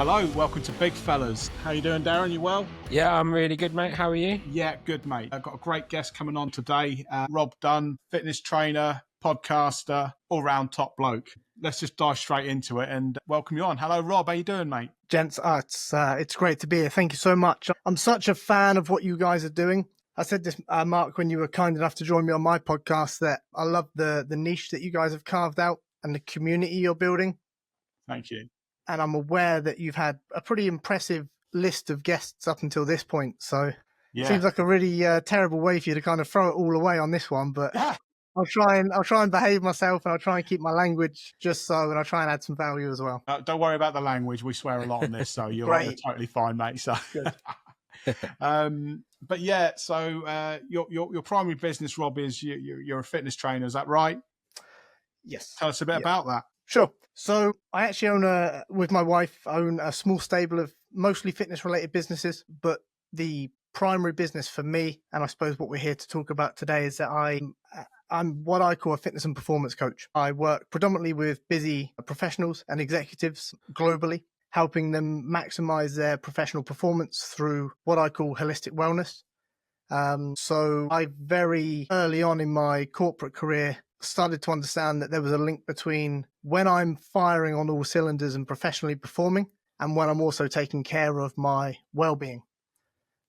Hello, welcome to Big Fellas. How you doing, Darren? You well? Yeah, I'm really good, mate. How are you? Yeah, good, mate. I've got a great guest coming on today. Rob Dunn, fitness trainer, podcaster, all-round top bloke. Let's just dive straight into it and welcome you on. Hello, Rob. How you doing, mate? Gents, it's great to be here. Thank you so much. I'm such a fan of what you guys are doing. I said this, Mark, when you were kind enough to join me on my podcast, that I love the niche that you guys have carved out and the community you're building. Thank you. And I'm aware that you've had a pretty impressive list of guests up until this point. So it seems like a really terrible way for you to kind of throw it all away on this one. But I'll try and behave myself, and I'll try and keep my language just so, and I'll try and add some value as well. Don't worry about the language. We swear a lot on this, so you're totally fine, mate. So, but yeah, so your primary business, Rob, is you're a fitness trainer. Is that right? Yes. Tell us a bit about that. Sure. So I actually with my wife, own a small stable of mostly fitness related businesses, but the primary business for me, and I suppose what we're here to talk about today, is that I'm what I call a fitness and performance coach. I work predominantly with busy professionals and executives globally, helping them maximize their professional performance through what I call holistic wellness. So I very early on in my corporate career started to understand that there was a link between when I'm firing on all cylinders and professionally performing and when I'm also taking care of my well-being.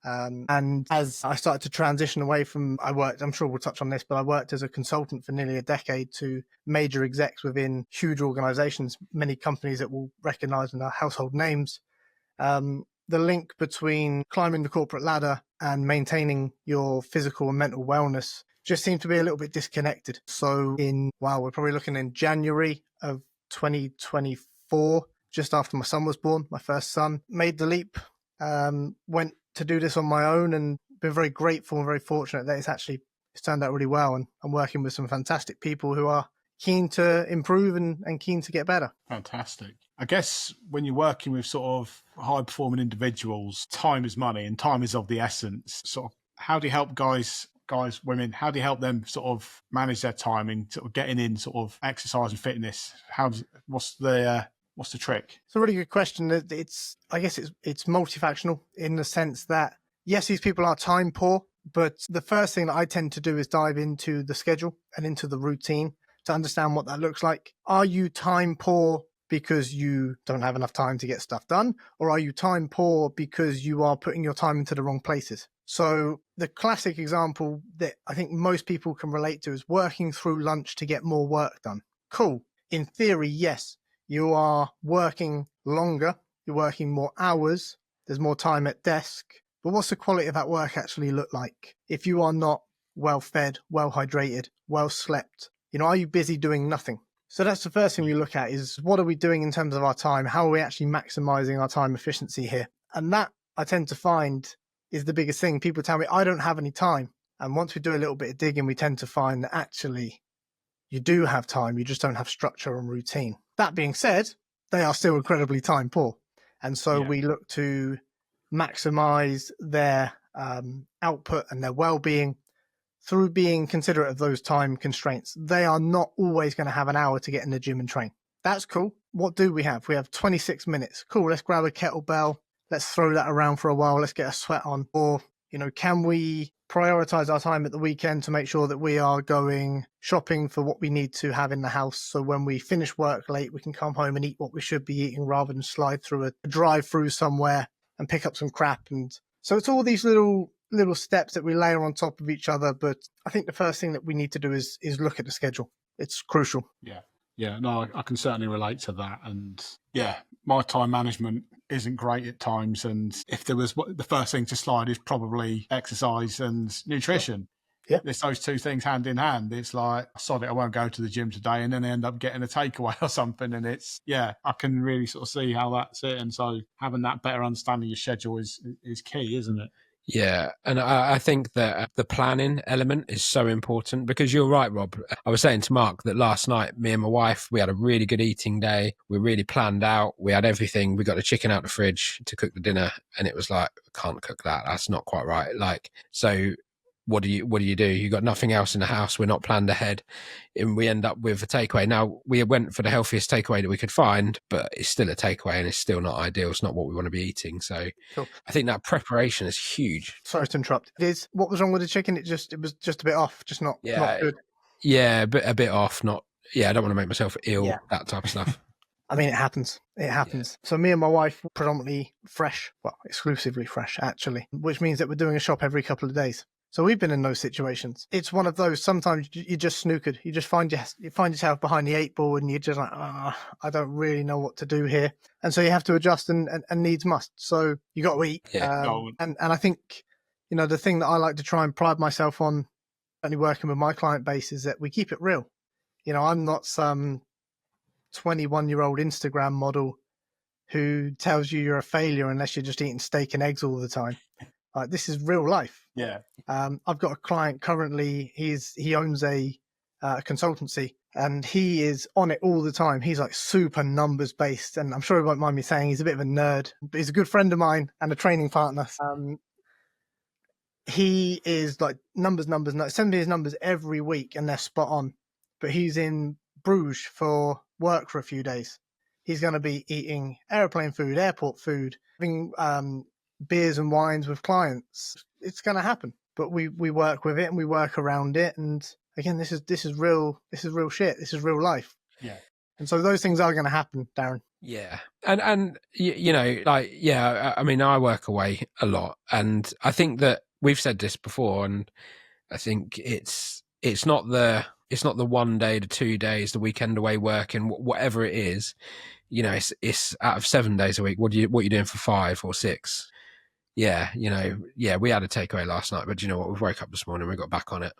And as I started to transition away from, I'm sure we'll touch on this, but I worked as a consultant for nearly a decade to major execs within huge organizations, many companies that will recognize and are household names. The link between climbing the corporate ladder and maintaining your physical and mental wellness just seemed to be a little bit disconnected. So we're probably looking in January of 2024, just after my son was born, my first son, made the leap, went to do this on my own, and been very grateful and very fortunate that it's turned out really well. And I'm working with some fantastic people who are keen to improve and keen to get better. Fantastic. I guess when you're working with sort of high performing individuals, time is money and time is of the essence. Sort of how do you help women, how do you help them sort of manage their time and sort of getting in sort of exercise and fitness? What's the trick? It's a really good question. It's multifactional in the sense that, yes, these people are time poor, but the first thing that I tend to do is dive into the schedule and into the routine to understand what that looks like. Are you time poor because you don't have enough time to get stuff done? Or are you time poor because you are putting your time into the wrong places? So the classic example that I think most people can relate to is working through lunch to get more work done. Cool. In theory, yes, you are working longer, you're working more hours, there's more time at desk, but what's the quality of that work actually look like? If you are not well fed, well hydrated, well slept, are you busy doing nothing? So that's the first thing we look at is what are we doing in terms of our time? How are we actually maximizing our time efficiency here? And that I tend to find is the biggest thing. People tell me, I don't have any time. And once we do a little bit of digging, we tend to find that actually you do have time. You just don't have structure and routine. That being said, they are still incredibly time poor. And so we look to maximize their output and their well-being through being considerate of those time constraints. They are not always going to have an hour to get in the gym and train. That's cool. What do we have? We have 26 minutes. Cool. Let's grab a kettlebell. Let's throw that around for a while. Let's get a sweat on. Or, can we prioritize our time at the weekend to make sure that we are going shopping for what we need to have in the house? So when we finish work late, we can come home and eat what we should be eating rather than slide through a drive-through somewhere and pick up some crap. And so it's all these little steps that we layer on top of each other. But I think the first thing that we need to do is look at the schedule. It's crucial. Yeah, no, I can certainly relate to that. And my time management isn't great at times. And if there was the first thing to slide is probably exercise and nutrition. Yeah. It's those two things hand in hand. It's like, sod it, I won't go to the gym today, and then I end up getting a takeaway or something. And I can really sort of see how that's it. And so having that better understanding of your schedule is key, isn't it? Yeah, and I think that the planning element is so important because you're right, Rob. I was saying to Mark that last night, me and my wife, we had a really good eating day. We really planned out. We had everything. We got the chicken out the fridge to cook the dinner, and it was like, I can't cook that. That's not quite right. So what do you do? You got nothing else in the house. We're not planned ahead, and we end up with a takeaway. Now, we went for the healthiest takeaway that we could find, but it's still a takeaway and it's still not ideal. It's not what we want to be eating. So Cool. I think that preparation is huge. Sorry to interrupt. What was wrong with the chicken? It was just a bit off, just not good. Yeah, a bit off. Not. Yeah, I don't want to make myself ill. Yeah. That type of stuff. I mean, it happens. It happens. Yeah. So me and my wife, predominantly fresh, well, exclusively fresh, actually, which means that we're doing a shop every couple of days. So we've been in those situations. It's one of those, sometimes you just snookered. You just find yourself behind the 8 ball and you're just like, I don't really know what to do here. And so you have to adjust and needs must. So you got to eat. Yeah. And I think, the thing that I like to try and pride myself on, only working with my client base, is that we keep it real. I'm not some 21-year-old Instagram model who tells you you're a failure unless you're just eating steak and eggs all the time. This is real life. Yeah. I've got a client currently. He owns a consultancy and he is on it all the time. He's like super numbers based, and I'm sure he won't mind me saying he's a bit of a nerd, but he's a good friend of mine and a training partner. He is like numbers. Send me his numbers every week and they're spot on. But he's in Bruges for work for a few days. He's going to be eating airplane food, airport food, having beers and wines with clients. It's going to happen, but we work with it and we work around it. And again, this is real shit. This is real life. Yeah. And so those things are going to happen, Darren. Yeah. And I mean, I work away a lot, and I think that we've said this before, and I think it's not the 1 day, the 2 days, the weekend away working, whatever it is. It's out of 7 days a week. What are you doing for 5 or 6? Yeah, we had a takeaway last night, but you know what? We woke up this morning, we got back on it.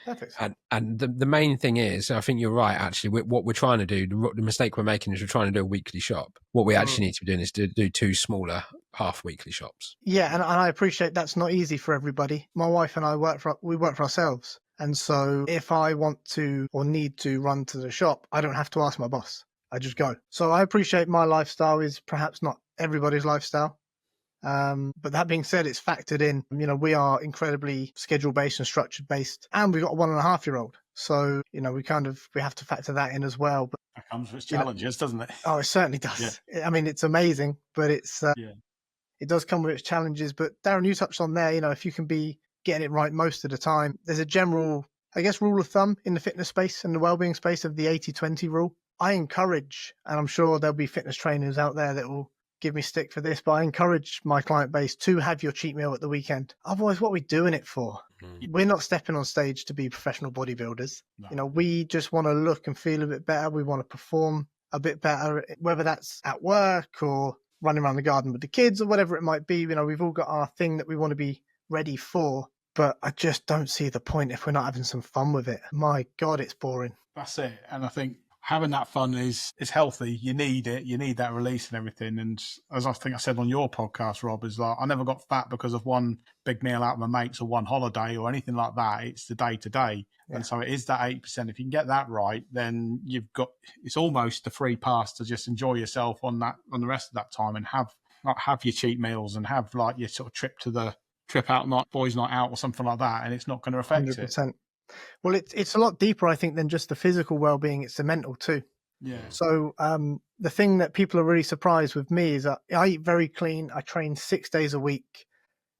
Perfect. And the main thing is, I think you're right, actually, what we're trying to do, the mistake we're making is we're trying to do a weekly shop. What we actually need to be doing is do 2 smaller half-weekly shops. Yeah, and I appreciate that's not easy for everybody. My wife and I work for ourselves. And so if I want to or need to run to the shop, I don't have to ask my boss. I just go. So I appreciate my lifestyle is perhaps not everybody's lifestyle. But that being said, it's factored in. We are incredibly schedule-based and structured-based, and we've got a 1.5-year-old. So, we have to factor that in as well. But that comes with challenges, doesn't it? Oh, it certainly does. Yeah. I mean, it's amazing, but it does come with its challenges. But Darren, you touched on there, if you can be getting it right most of the time, there's a general, I guess, rule of thumb in the fitness space and the well-being space of the 80-20 rule. I encourage, and I'm sure there'll be fitness trainers out there that will give me stick for this, but I encourage my client base to have your cheat meal at the weekend. Otherwise, what are we doing it for? Mm-hmm. We're not stepping on stage to be professional bodybuilders. No. We just want to look and feel a bit better. We want to perform a bit better, whether that's at work or running around the garden with the kids or whatever it might be. We've all got our thing that we want to be ready for, but I just don't see the point if we're not having some fun with it. My God, it's boring. That's it. And I think having that fun is healthy. You need it. You need that release and everything. And as I think I said on your podcast, Rob, is like, I never got fat because of one big meal out with my mates or one holiday or anything like that. It's the day to day. And so it is that 8%. If you can get that right, then it's almost a free pass to just enjoy yourself on the rest of that time and have your cheat meals and have like your sort of trip out night, boys night out or something like that. And it's not going to affect 100%. it. Well, it's a lot deeper, I think, than just the physical well-being. It's the mental too. Yeah. So the thing that people are really surprised with me is that I eat very clean. I train 6 days a week.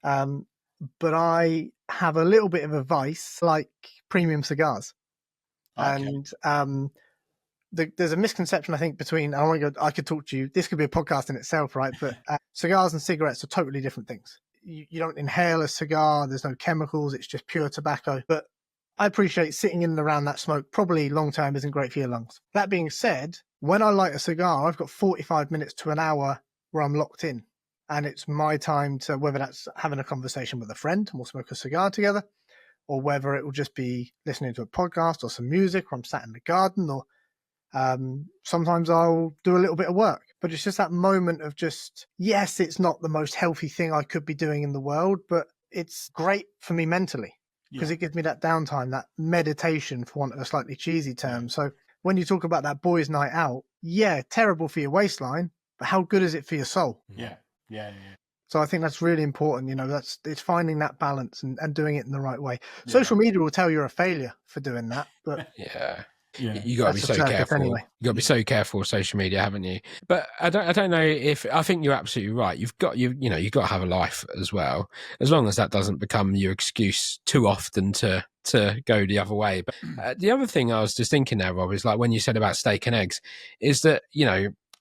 But I have a little bit of a vice, like premium cigars. Okay. And there's a misconception, I think, between, I could talk to you, this could be a podcast in itself, right? But cigars and cigarettes are totally different things. You don't inhale a cigar. There's no chemicals. It's just pure tobacco. But I appreciate sitting in and around that smoke probably long term isn't great for your lungs. That being said, when I light a cigar, I've got 45 minutes to an hour where I'm locked in. And it's my time to, whether that's having a conversation with a friend and we'll smoke a cigar together, or whether it will just be listening to a podcast or some music, or I'm sat in the garden, or sometimes I'll do a little bit of work. But it's just that moment of just, yes, it's not the most healthy thing I could be doing in the world, but it's great for me mentally. Because it gives me that downtime, that meditation, for want of a slightly cheesy term. So when you talk about that boys' night out, terrible for your waistline, but how good is it for your soul? Yeah. So I think that's really important. It's finding that balance and doing it in the right way. Yeah. Social media will tell you're a failure for doing that, but Yeah. Yeah. You got to be That's a so circus careful. anyway. You got to be so careful with social media, haven't you? But I don't know if I think you're absolutely right. You've got you've got to have a life as well, as long as that doesn't become your excuse too often to go the other way. But the other thing I was just thinking there, Rob, is like when you said about steak and eggs, is that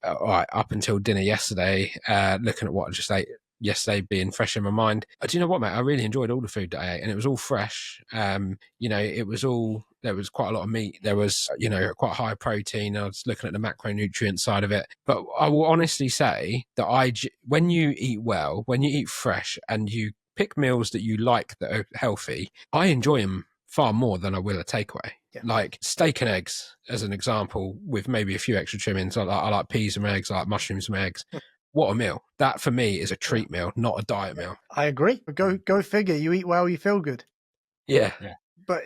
all right, up until dinner yesterday, looking at what I just ate yesterday being fresh in my mind. Do you know what, mate? I really enjoyed all the food that I ate, and it was all fresh. It was all, there was quite a lot of meat. There was, quite high protein. I was looking at the macronutrient side of it. But I will honestly say that when you eat well, when you eat fresh and you pick meals that you like that are healthy, I enjoy them far more than I will a takeaway. Yeah. Like steak and eggs, as an example, with maybe a few extra trimmings. I like peas and eggs, I like mushrooms and eggs. What a meal. That for me is a treat meal, not a diet meal. I agree. Go figure. You eat well, you feel good. Yeah. But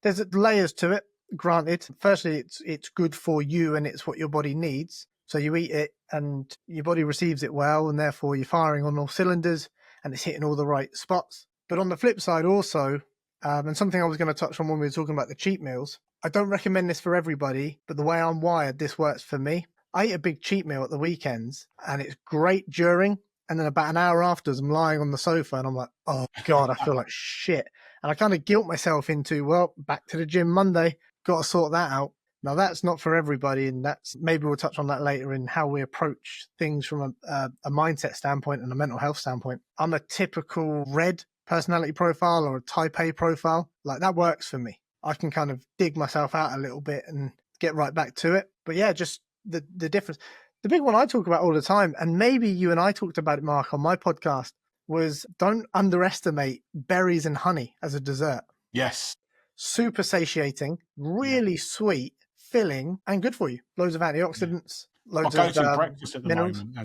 there's layers to it. Granted, firstly, it's good for you and it's what your body needs. So you eat it and your body receives it well, and therefore you're firing on all cylinders and it's hitting all the right spots. But on the flip side also, and something I was going to touch on when we were talking about the cheat meals, I don't recommend this for everybody, but the way I'm wired, this works for me. I eat a big cheat meal at the weekends and it's great during, and then about an hour afterwards, I'm lying on the sofa and I'm like, oh God, I feel like shit. And I kind of guilt myself into, well, back to the gym Monday, got to sort that out. Now that's not for everybody, and maybe we'll touch on that later in how we approach things from a mindset standpoint and a mental health standpoint. I'm a typical red personality profile or a type A profile. Like that works for me. I can kind of dig myself out a little bit and get right back to it. But yeah, just the difference. The big one I talk about all the time, and maybe you and I talked about it, Mark, on my podcast, was don't underestimate berries and honey as a dessert. Yes. Super satiating, really sweet, filling, and good for you. Loads of antioxidants. Loads my of go-to breakfast at the minerals. moment,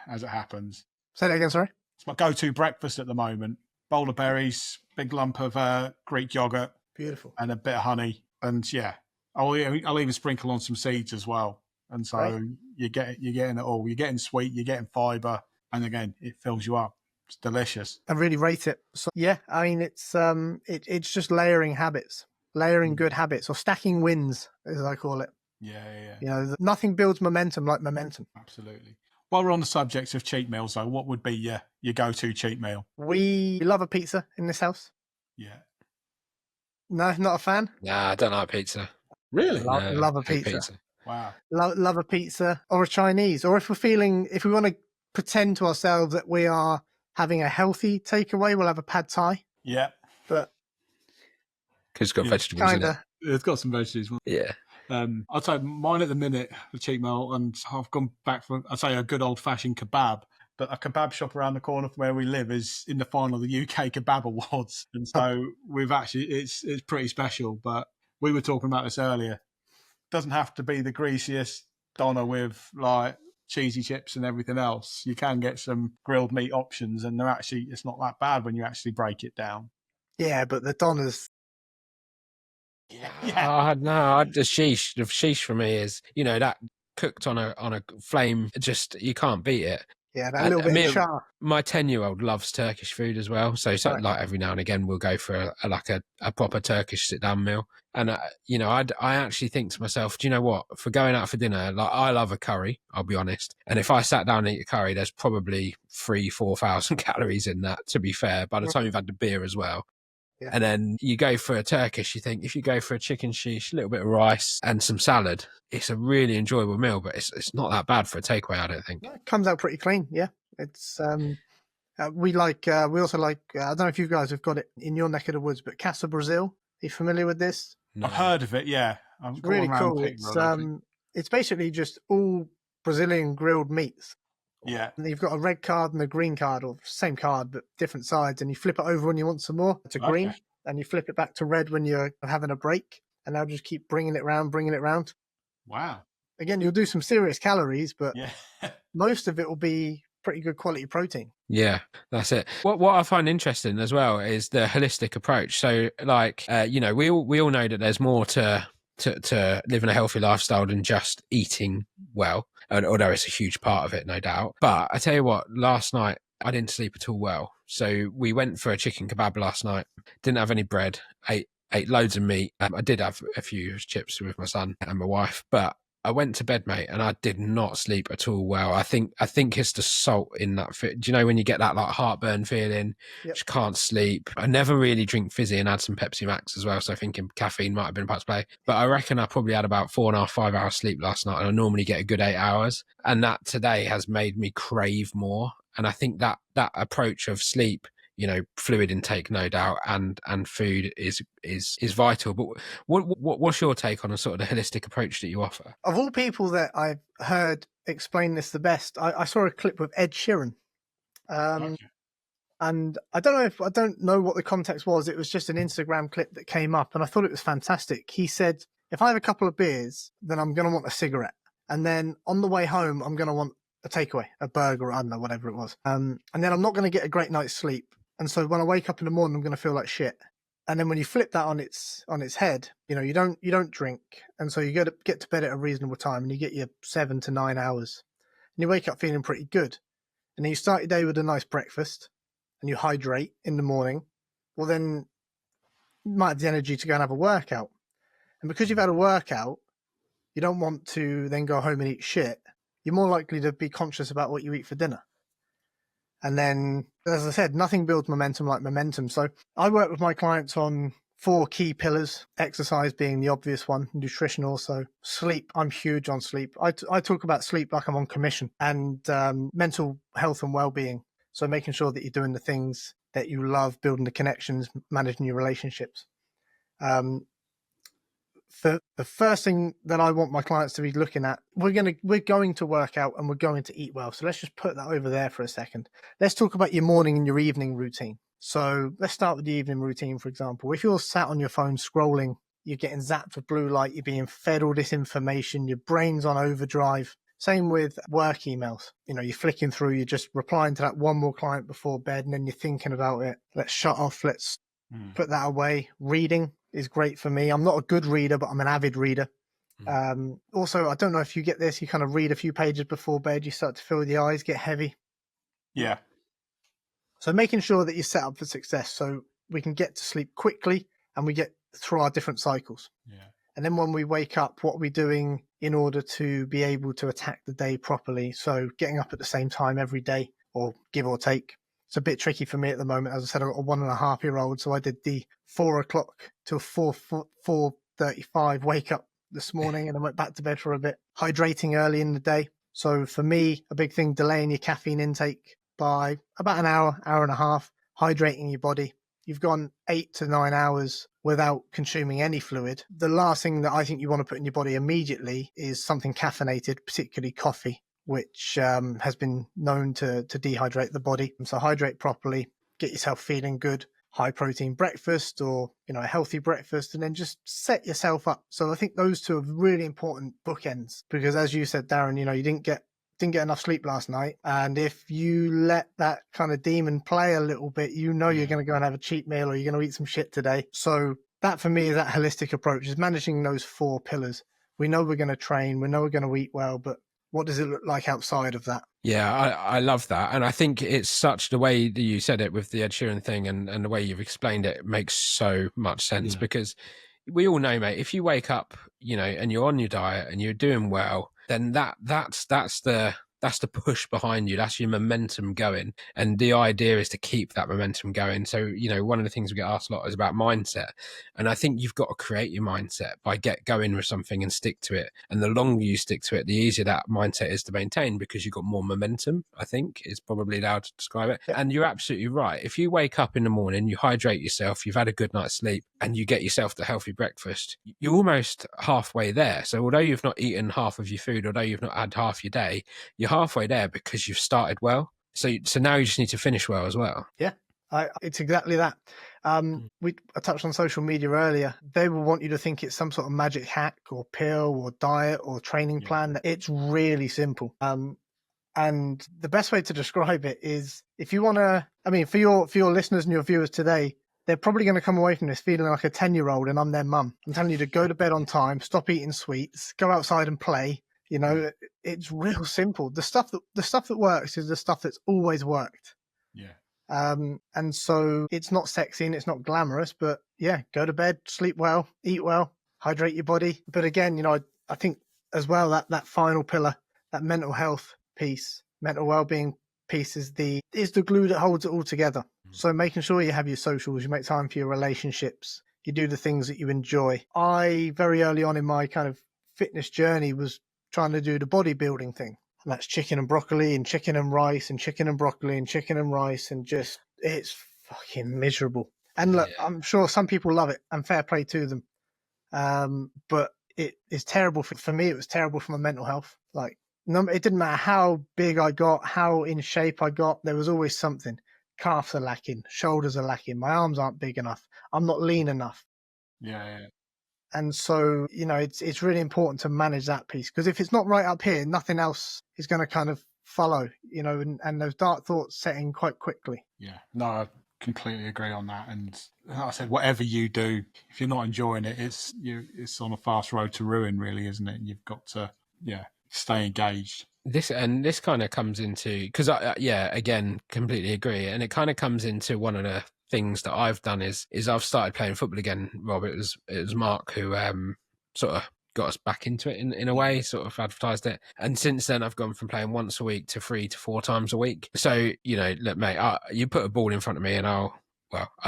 as it happens. Say that again, sorry. It's my go-to breakfast at the moment. Bowl of berries, big lump of Greek yogurt, Beautiful, and a bit of honey. And yeah, I'll even sprinkle on some seeds as well. And so right. you're getting it all. You're getting sweet, you're getting fiber, and again, it fills you up. It's delicious. I really rate it. So yeah, I mean it's just layering habits, layering good habits, or stacking wins, as I call it. Yeah. Nothing builds momentum like momentum. Absolutely. While we're on the subject of cheat meals, though, what would be your go-to cheat meal? We love a pizza in this house. Yeah. No, not a fan. Nah, I don't like pizza. Really? Love a hate pizza. Wow. Love a pizza or a Chinese, or if we want to pretend to ourselves that we are having a healthy takeaway, we'll have a pad thai. Yeah. But because it's got vegetables in it. It's got some vegetables. Yeah. I'd say mine at the minute, the cheat meal, and I've gone back for, I'd say, a good old-fashioned kebab. But a kebab shop around the corner from where we live is in the final of the UK Kebab Awards. And so we've actually, it's pretty special. But we were talking about this earlier. It doesn't have to be the greasiest doner with like cheesy chips and everything else. You can get some grilled meat options, and it's not that bad when you actually break it down. yeah, but the doners. Yeah. No, the sheesh for me is, that cooked on a flame, just, you can't beat it. Yeah, that little bit of char. My 10-year-old loves Turkish food as well. So Right. like every now and again, we'll go for a proper Turkish sit-down meal. And, I actually think to myself, do you know what? For going out for dinner, like I love a curry, I'll be honest. And if I sat down and eat a curry, there's probably 3,000-4,000 calories in that, to be fair, by the time you've had the beer as well. Yeah. And then you go for a Turkish, you think if you go for a chicken sheesh, a little bit of rice and some salad, it's a really enjoyable meal, but it's not that bad for a takeaway, I don't think. It comes out pretty clean. Yeah, it's we also like I don't know if you guys have got it in your neck of the woods, but Casa Brazil. Are you familiar with this? No. I've heard of it. Yeah, It's really cool. It's basically just all Brazilian grilled meats. Yeah. And you've got a red card and a green card, or same card but different sides, and you flip it over when you want some more to green, and you flip it back to red when you're having a break, and they'll just keep bringing it round. Wow. Again, you'll do some serious calories, but Yeah. most of it will be pretty good quality protein. Yeah, that's it. What I find interesting as well is the holistic approach. So, like, we all know that there's more to living a healthy lifestyle than just eating well, although it's a huge part of it, no doubt. But I tell you what, last night I didn't sleep at all well. So we went for a chicken kebab last night. Didn't have any bread. Ate loads of meat. I did have a few chips with my son and my wife, but I went to bed, mate, and I did not sleep at all well. I think it's the salt in that. Do you know when you get that like heartburn feeling? Yep. Just can't sleep. I never really drink fizzy and had some Pepsi Max as well, so thinking caffeine might have been a part to play. But I reckon I probably had about 4.5, 5 hours sleep last night, and I normally get a good 8 hours. And that today has made me crave more. And I think that approach of sleep, you know, fluid intake, no doubt, and food is vital. But what's your take on a sort of the holistic approach that you offer? Of all people that I've heard explain this the best, I saw a clip with Ed Sheeran. And I don't know what the context was. It was just an Instagram clip that came up, and I thought it was fantastic. He said, if I have a couple of beers, then I'm going to want a cigarette. And then on the way home, I'm going to want a takeaway, a burger, I don't know, whatever it was. And then I'm not going to get a great night's sleep. And so when I wake up in the morning, I'm going to feel like shit. And then when you flip that on its head, you know, you don't drink. And so you get to bed at a reasonable time, and you get your 7 to 9 hours. And you wake up feeling pretty good. And then you start your day with a nice breakfast, and you hydrate in the morning. Well, then you might have the energy to go and have a workout. And because you've had a workout, you don't want to then go home and eat shit. You're more likely to be conscious about what you eat for dinner. And then, as I said, nothing builds momentum like momentum. So I work with my clients on 4 key pillars, exercise being the obvious one, nutrition also, sleep. I'm huge on sleep. I talk about sleep like I'm on commission, and mental health and well-being. So making sure that you're doing the things that you love, building the connections, managing your relationships. The first thing that I want my clients to be looking at, we're going to work out and we're going to eat well. So let's just put that over there for a second. Let's talk about your morning and your evening routine. So let's start with the evening routine, for example. If you're sat on your phone scrolling, you're getting zapped with blue light, you're being fed all this information, your brain's on overdrive. Same with work emails. You know, you're flicking through, you're just replying to that one more client before bed, and then you're thinking about it. Let's shut off, let's put that away. Reading is great for me. I'm not a good reader, but I'm an avid reader. Also, I don't know if you get this, you kind of read a few pages before bed, you start to feel the eyes get heavy. Yeah. So making sure that you're set up for success so we can get to sleep quickly and we get through our different cycles. Yeah. And then when we wake up, what are we doing in order to be able to attack the day properly? So getting up at the same time every day, or give or take. It's a bit tricky for me at the moment. As I said, I've got a 1.5-year-old. So I did the 4 o'clock till 4:35 wake up this morning, and I went back to bed for a bit. Hydrating early in the day. So for me, a big thing, delaying your caffeine intake by about an hour, hour and a half, hydrating your body. You've gone 8 to 9 hours without consuming any fluid. The last thing that I think you want to put in your body immediately is something caffeinated, particularly coffee, which has been known to dehydrate the body. So hydrate properly, get yourself feeling good, high protein breakfast, or, you know, a healthy breakfast, and then just set yourself up. So I think those two are really important bookends, because as you said, Darren, you know, you didn't get enough sleep last night. And if you let that kind of demon play a little bit, you know, you're going to go and have a cheat meal, or you're going to eat some shit today. So that for me is that holistic approach, is managing those 4 pillars. We know we're going to train, we know we're going to eat well, but what does it look like outside of that? Yeah, I love that. And I think it's such, the way that you said it with the Ed Sheeran thing and the way you've explained it makes so much sense, because we all know, mate, if you wake up, you know, and you're on your diet and you're doing well, then that's the push behind you. That's your momentum going. And the idea is to keep that momentum going. So, you know, one of the things we get asked a lot is about mindset. And I think you've got to create your mindset by get going with something and stick to it. And the longer you stick to it, the easier that mindset is to maintain, because you've got more momentum, I think is probably how to describe it. Yeah. And you're absolutely right. If you wake up in the morning, you hydrate yourself, you've had a good night's sleep, and you get yourself the healthy breakfast, you're almost halfway there. So although you've not eaten half of your food, although you've not had half your day, you're halfway there because you've started well. So now you just need to finish well as well. Yeah, it's exactly that. I touched on social media earlier. They will want you to think it's some sort of magic hack or pill or diet or training plan. It's really simple. And the best way to describe it is, if you want to, I mean, for your listeners and your viewers today, they're probably going to come away from this feeling like a 10-year-old and I'm their mum. I'm telling you to go to bed on time, stop eating sweets, go outside and play. You know, it's real simple. The stuff that works is the stuff that's always worked. Yeah. And so it's not sexy and it's not glamorous, but yeah, go to bed, sleep well, eat well, hydrate your body. But again, you know, I think as well that final pillar, that mental health piece, mental well-being piece is the glue that holds it all together. So making sure you have your socials, you make time for your relationships, you do the things that you enjoy. I very early on in my kind of fitness journey was trying to do the bodybuilding thing. And that's chicken and broccoli and chicken and rice and chicken and broccoli and chicken and rice, and just it's fucking miserable. And look, Yeah. I'm sure some people love it and fair play to them. But it is terrible for me. It was terrible for my mental health. Like, it didn't matter how big I got, how in shape I got, there was always something. Calves are lacking, shoulders are lacking, my arms aren't big enough, I'm not lean enough. Yeah. And so, you know, it's really important to manage that piece, because if it's not right up here, nothing else is going to kind of follow, you know, and those dark thoughts set in quite quickly. Yeah. No, I completely agree on that. And like I said, whatever you do, if you're not enjoying it, it's on a fast road to ruin, really, isn't it? You've got to, stay engaged. This kind of comes into, because again, completely agree, and it kind of comes into one of the things that I've done is I've started playing football again, Rob. It was Mark who sort of got us back into it in a way, sort of advertised it, and since then I've gone from playing once a week to 3 to 4 times a week. So, you know, look, mate, you put a ball in front of me and I'll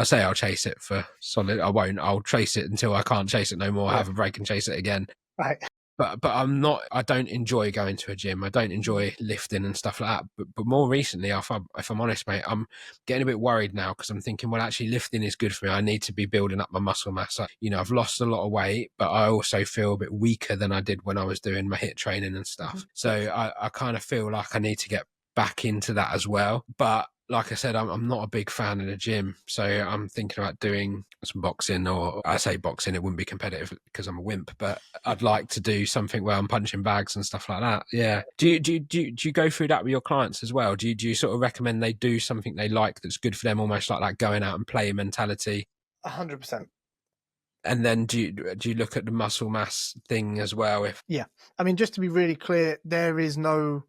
say I'll chase it for solid. I won't. I'll chase it until I can't chase it no more. Yeah. Have a break and chase it again. Right. But I don't enjoy going to a gym. I don't enjoy lifting and stuff like that. But more recently, if I'm honest, mate, I'm getting a bit worried now, because I'm thinking, well, actually lifting is good for me. I need to be building up my muscle mass. You know, I've lost a lot of weight, but I also feel a bit weaker than I did when I was doing my HIIT training and stuff. So I kind of feel like I need to get back into that as well. But like I said, I'm not a big fan of the gym, so I'm thinking about doing some boxing, or I say boxing, it wouldn't be competitive because I'm a wimp, but I'd like to do something where I'm punching bags and stuff like that. Yeah. Do you go through that with your clients as well? Do you sort of recommend they do something they like that's good for them, almost like that going out and play mentality? 100%. And then do you look at the muscle mass thing as well? Yeah. I mean, just to be really clear, there is no,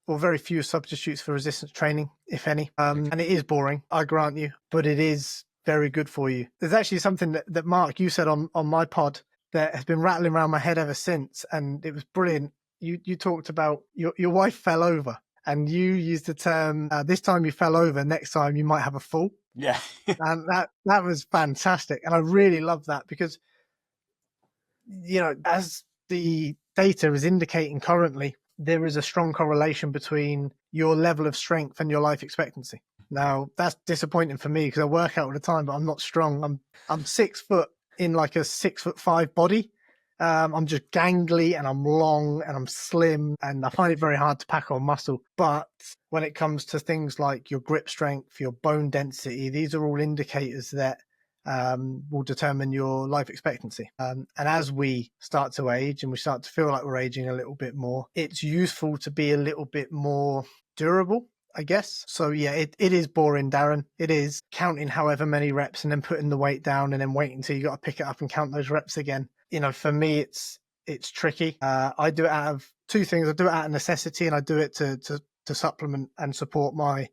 or very few substitutes for resistance training, if any. And it is boring, I grant you, but it is very good for you. There's actually something that Mark, you said on my pod that has been rattling around my head ever since, and it was brilliant. You talked about your wife fell over, and you used the term, this time you fell over, next time you might have a fall. Yeah. And that was fantastic. And I really love that, because, you know, as the data is indicating currently, there is a strong correlation between your level of strength and your life expectancy. Now, that's disappointing for me, because I work out all the time, but I'm not strong. I'm 6 foot in like a 6'5" body. I'm just gangly and I'm long and I'm slim, and I find it very hard to pack on muscle. But when it comes to things like your grip strength, your bone density, these are all indicators that will determine your life expectancy. And as we start to age and we start to feel like we're aging a little bit more, it's useful to be a little bit more durable, I guess. So yeah, it is boring, Darren. It is counting however many reps and then putting the weight down and then waiting until you got to pick it up and count those reps again. You know, for me, it's tricky. I do it out of 2 things. I do it out of necessity, and I do it to supplement and support my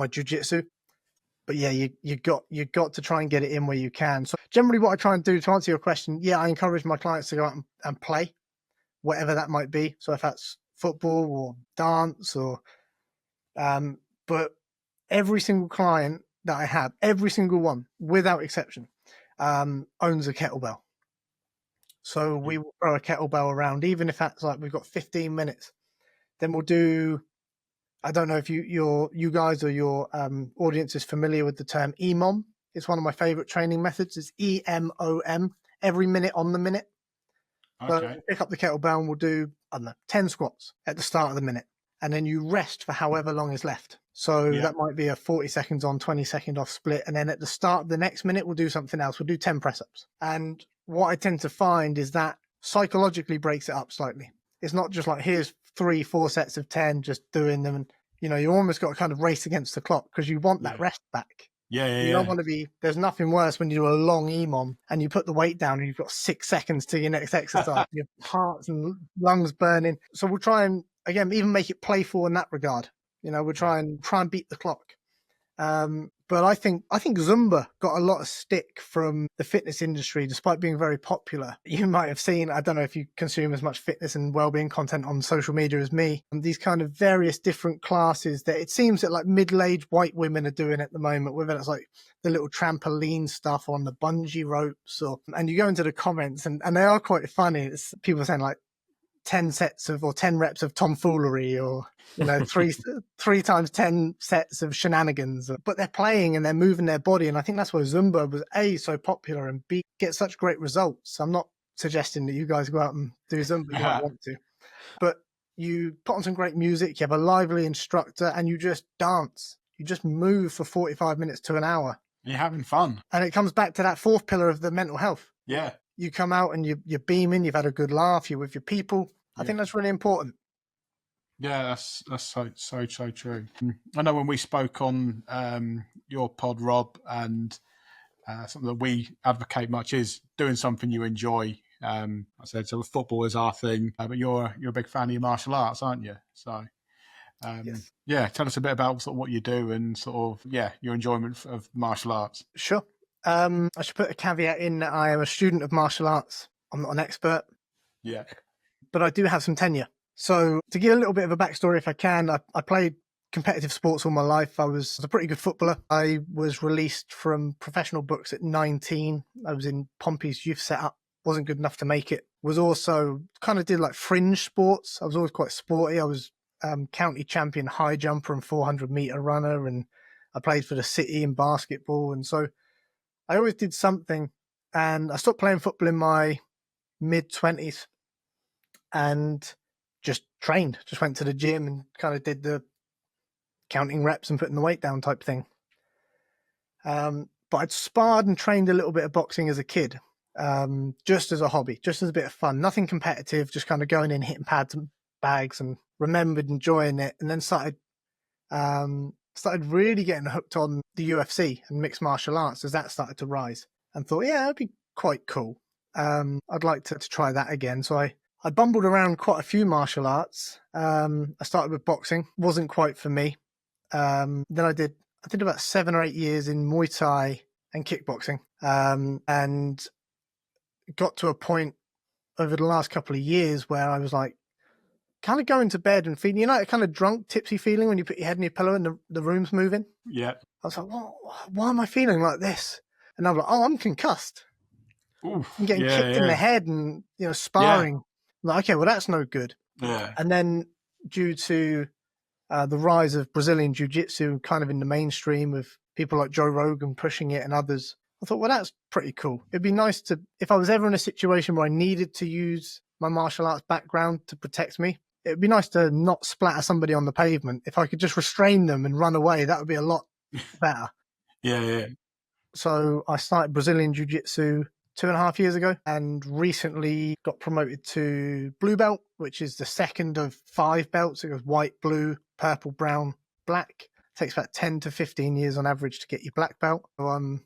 jiu-jitsu. But yeah, you got to try and get it in where you can. So generally what I try and do, to answer your question, yeah, I encourage my clients to go out and play, whatever that might be. So if that's football or dance or, but every single client that I have, every single one, without exception, owns a kettlebell. So we will throw a kettlebell around, even if that's like we've got 15 minutes. Then we'll do, I don't know if you guys or your audience is familiar with the term EMOM. It's one of my favorite training methods. It's EMOM, every minute on the minute. Okay. So we'll pick up the kettlebell and we'll do, I don't know, 10 squats at the start of the minute. And then you rest for however long is left. So that might be a 40 seconds on, 20 second off split. And then at the start of the next minute, we'll do something else. We'll do 10 press ups. And what I tend to find is that psychologically breaks it up slightly. It's not just like, here's 3-4 sets of 10, just doing them. And, you know, you almost got to kind of race against the clock, because you want that rest back. You don't want to be, there's nothing worse when you do a long EMOM and you put the weight down and you've got 6 seconds to your next exercise. Your heart and lungs burning. So we'll try and, again, even make it playful in that regard. We'll try and beat the clock. But I think Zumba got a lot of stick from the fitness industry, despite being very popular. You might have seen, I don't know if you consume as much fitness and well-being content on social media as me, and these kind of various different classes that it seems that like middle-aged white women are doing at the moment, whether it's like the little trampoline stuff on the bungee ropes, and you go into the comments and they are quite funny. It's people saying like 10 sets of, or 10 reps of tomfoolery, or three times 10 sets of shenanigans, but they're playing and they're moving their body. And I think that's why Zumba was A, so popular, and B, get such great results. I'm not suggesting that you guys go out and do Zumba, you might want to, but you put on some great music, you have a lively instructor, and you just dance. You just move for 45 minutes to an hour. You're having fun. And it comes back to that fourth pillar of the mental health. Yeah. You come out and you're beaming, you've had a good laugh, you're with your people. I think that's really important. Yeah, that's so true. I know when we spoke on your pod, Rob, and something that we advocate much is doing something you enjoy. I said, so football is our thing, but you're a big fan of your martial arts, aren't you? So, Yes. Yeah, tell us a bit about sort of what you do and sort of, your enjoyment of martial arts. Sure. I should put a caveat in that I am a student of martial arts. I'm not an expert. Yeah. But I do have some tenure. So to give a little bit of a backstory, if I can, I played competitive sports all my life. I was a pretty good footballer. I was released from professional books at 19. I was in Pompey's youth setup. Wasn't good enough to make it. Was also kind of did like fringe sports. I was always quite sporty. I was county champion high jumper and 400-meter runner, and I played for the city in basketball. And so I always did something, and I stopped playing football in my mid-20s and just trained, just went to the gym and kind of did the counting reps and putting the weight down type thing. But I'd sparred and trained a little bit of boxing as a kid, just as a hobby, just as a bit of fun, nothing competitive, just kind of going in, hitting pads and bags, and remembered enjoying it. And then started really getting hooked on the UFC and mixed martial arts as that started to rise, and thought, yeah, that'd be quite cool. I'd like to try that again. So I bumbled around quite a few martial arts. I started with boxing, wasn't quite for me. Then I did about 7 or 8 years in Muay Thai and kickboxing, and got to a point over the last couple of years where I was like, kind of going to bed and feeling, that kind of drunk, tipsy feeling when you put your head in your pillow and the room's moving. Yeah. I was like, why am I feeling like this? And I'm like, oh, I'm concussed. Oof. I'm getting kicked in the head and, sparring. Yeah. Like, okay, well, that's no good. Yeah. And then due to the rise of Brazilian Jiu-Jitsu kind of in the mainstream with people like Joe Rogan pushing it and others, I thought, well, that's pretty cool. It'd be nice to, if I was ever in a situation where I needed to use my martial arts background to protect me, it'd be nice to not splatter somebody on the pavement. If I could just restrain them and run away, that would be a lot better. Yeah. So I started Brazilian Jiu-Jitsu 2.5 years ago, and recently got promoted to blue belt, which is the second of 5 belts. It goes white, blue, purple, brown, black. It takes about 10 to 15 years on average to get your black belt. So I'm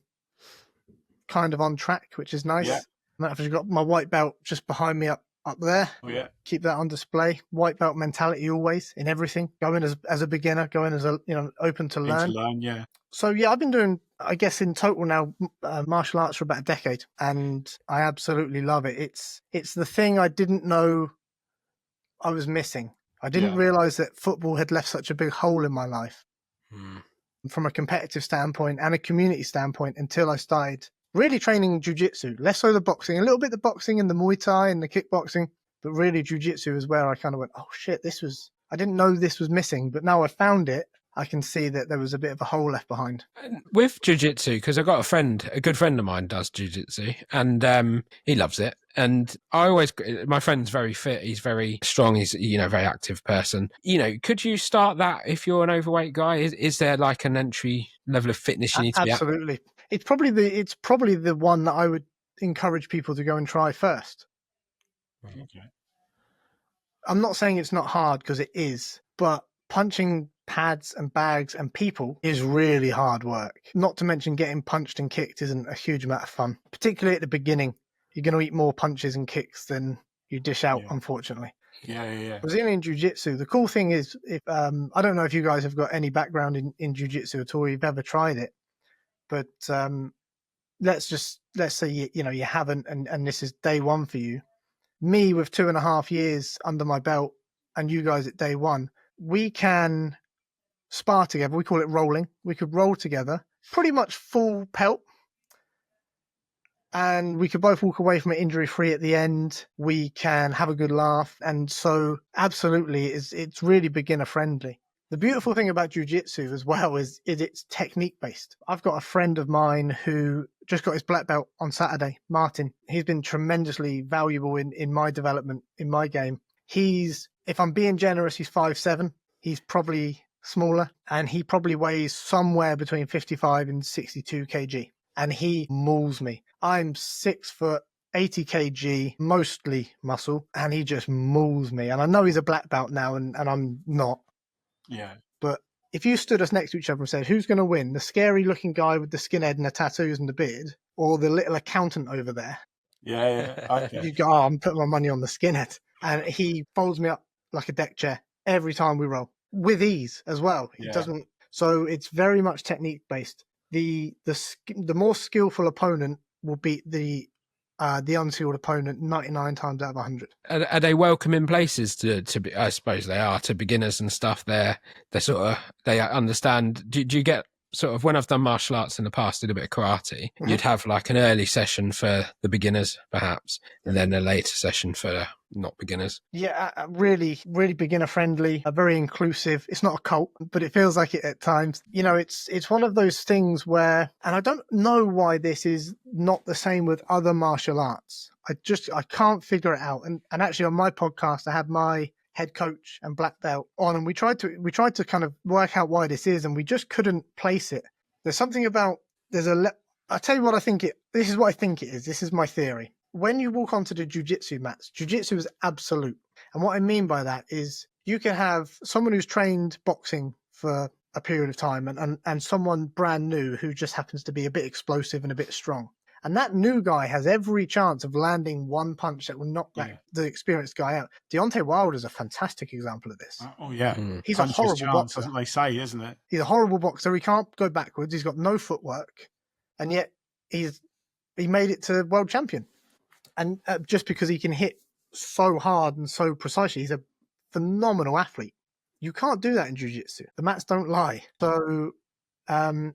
kind of on track, which is nice. Yeah. I've actually got my white belt just behind me up there. Oh, yeah. Keep that on display. White belt mentality always in everything. Go in as a beginner, go in as a, open to learn. Yeah. So yeah, I've been doing, I guess in total now, martial arts for about a decade, and I absolutely love it. It's the thing I didn't know I was missing. I didn't realize that football had left such a big hole in my life from a competitive standpoint and a community standpoint until I started really training jiu-jitsu, less so the boxing, a little bit the boxing and the Muay Thai and the kickboxing, but really jiu-jitsu is where I kind of went, oh shit, I didn't know this was missing, but now I found it. I can see that there was a bit of a hole left behind. With jiu-jitsu, because I've got a good friend of mine does jiu-jitsu, and he loves it. And my friend's very fit, he's very strong, he's very active person. Could you start that if you're an overweight guy? Is there like an entry level of fitness you need to be at? Absolutely. It's probably the one that I would encourage people to go and try first. Okay. I'm not saying it's not hard, because it is, but punching pads and bags and people is really hard work. Not to mention getting punched and kicked isn't a huge amount of fun, particularly at the beginning. You're going to eat more punches and kicks than you dish out, unfortunately. Yeah. Brazilian Jiu-Jitsu, the cool thing is, if I don't know if you guys have got any background in Jiu-Jitsu at all, or you've ever tried it, but let's say you haven't, and this is day one for you. Me with 2.5 years under my belt, and you guys at day one, we can spar together. We call it rolling. We could roll together, pretty much full pelt, and we could both walk away from it injury free at the end. We can have a good laugh, and so absolutely, it's really beginner friendly. The beautiful thing about jiu-jitsu as well is it's technique based. I've got a friend of mine who just got his black belt on Saturday, Martin. He's been tremendously valuable in my development, in my game. If I'm being generous, he's 5'7". He's probably smaller, and he probably weighs somewhere between 55 and 62 kg. And he mauls me. I'm 6 foot, 80 kg, mostly muscle, and he just mauls me. And I know he's a black belt now, and I'm not. Yeah. But if you stood us next to each other and said, who's going to win? The scary looking guy with the skinhead and the tattoos and the beard, or the little accountant over there? Yeah. Okay. You go, I'm putting my money on the skinhead. And he folds me up like a deck chair every time we roll, with ease as well. He doesn't. So it's very much technique based. The more skillful opponent will beat the unskilled opponent 99 times out of 100. Are they welcoming places to be? I suppose they are, to beginners and stuff. They understand. Do you get sort of, when I've done martial arts in the past, did a bit of karate, you'd have like an early session for the beginners perhaps, and then a later session for not beginners? Yeah, really, really beginner friendly, very inclusive. It's not a cult, but it feels like it at times. It's one of those things where, and I don't know why this is not the same with other martial arts. I can't figure it out. And actually on my podcast, I had my head coach and black belt on, and we tried to kind of work out why this is, and we just couldn't place it. There's something about, I'll tell you what I think this is what I think it is. This is my theory. When you walk onto the jiu-jitsu mats, jiu-jitsu is absolute. And what I mean by that is you can have someone who's trained boxing for a period of time and someone brand new who just happens to be a bit explosive and a bit strong. And that new guy has every chance of landing one punch that will knock the experienced guy out. Deontay Wilder's a fantastic example of this. Oh, yeah. He's Punch a horrible chance, boxer. that's what they say, isn't it? He's a horrible boxer. He can't go backwards. He's got no footwork. And yet he made it to world champion. And just because he can hit so hard and so precisely, he's a phenomenal athlete. You can't do that in jiu-jitsu. The mats don't lie. So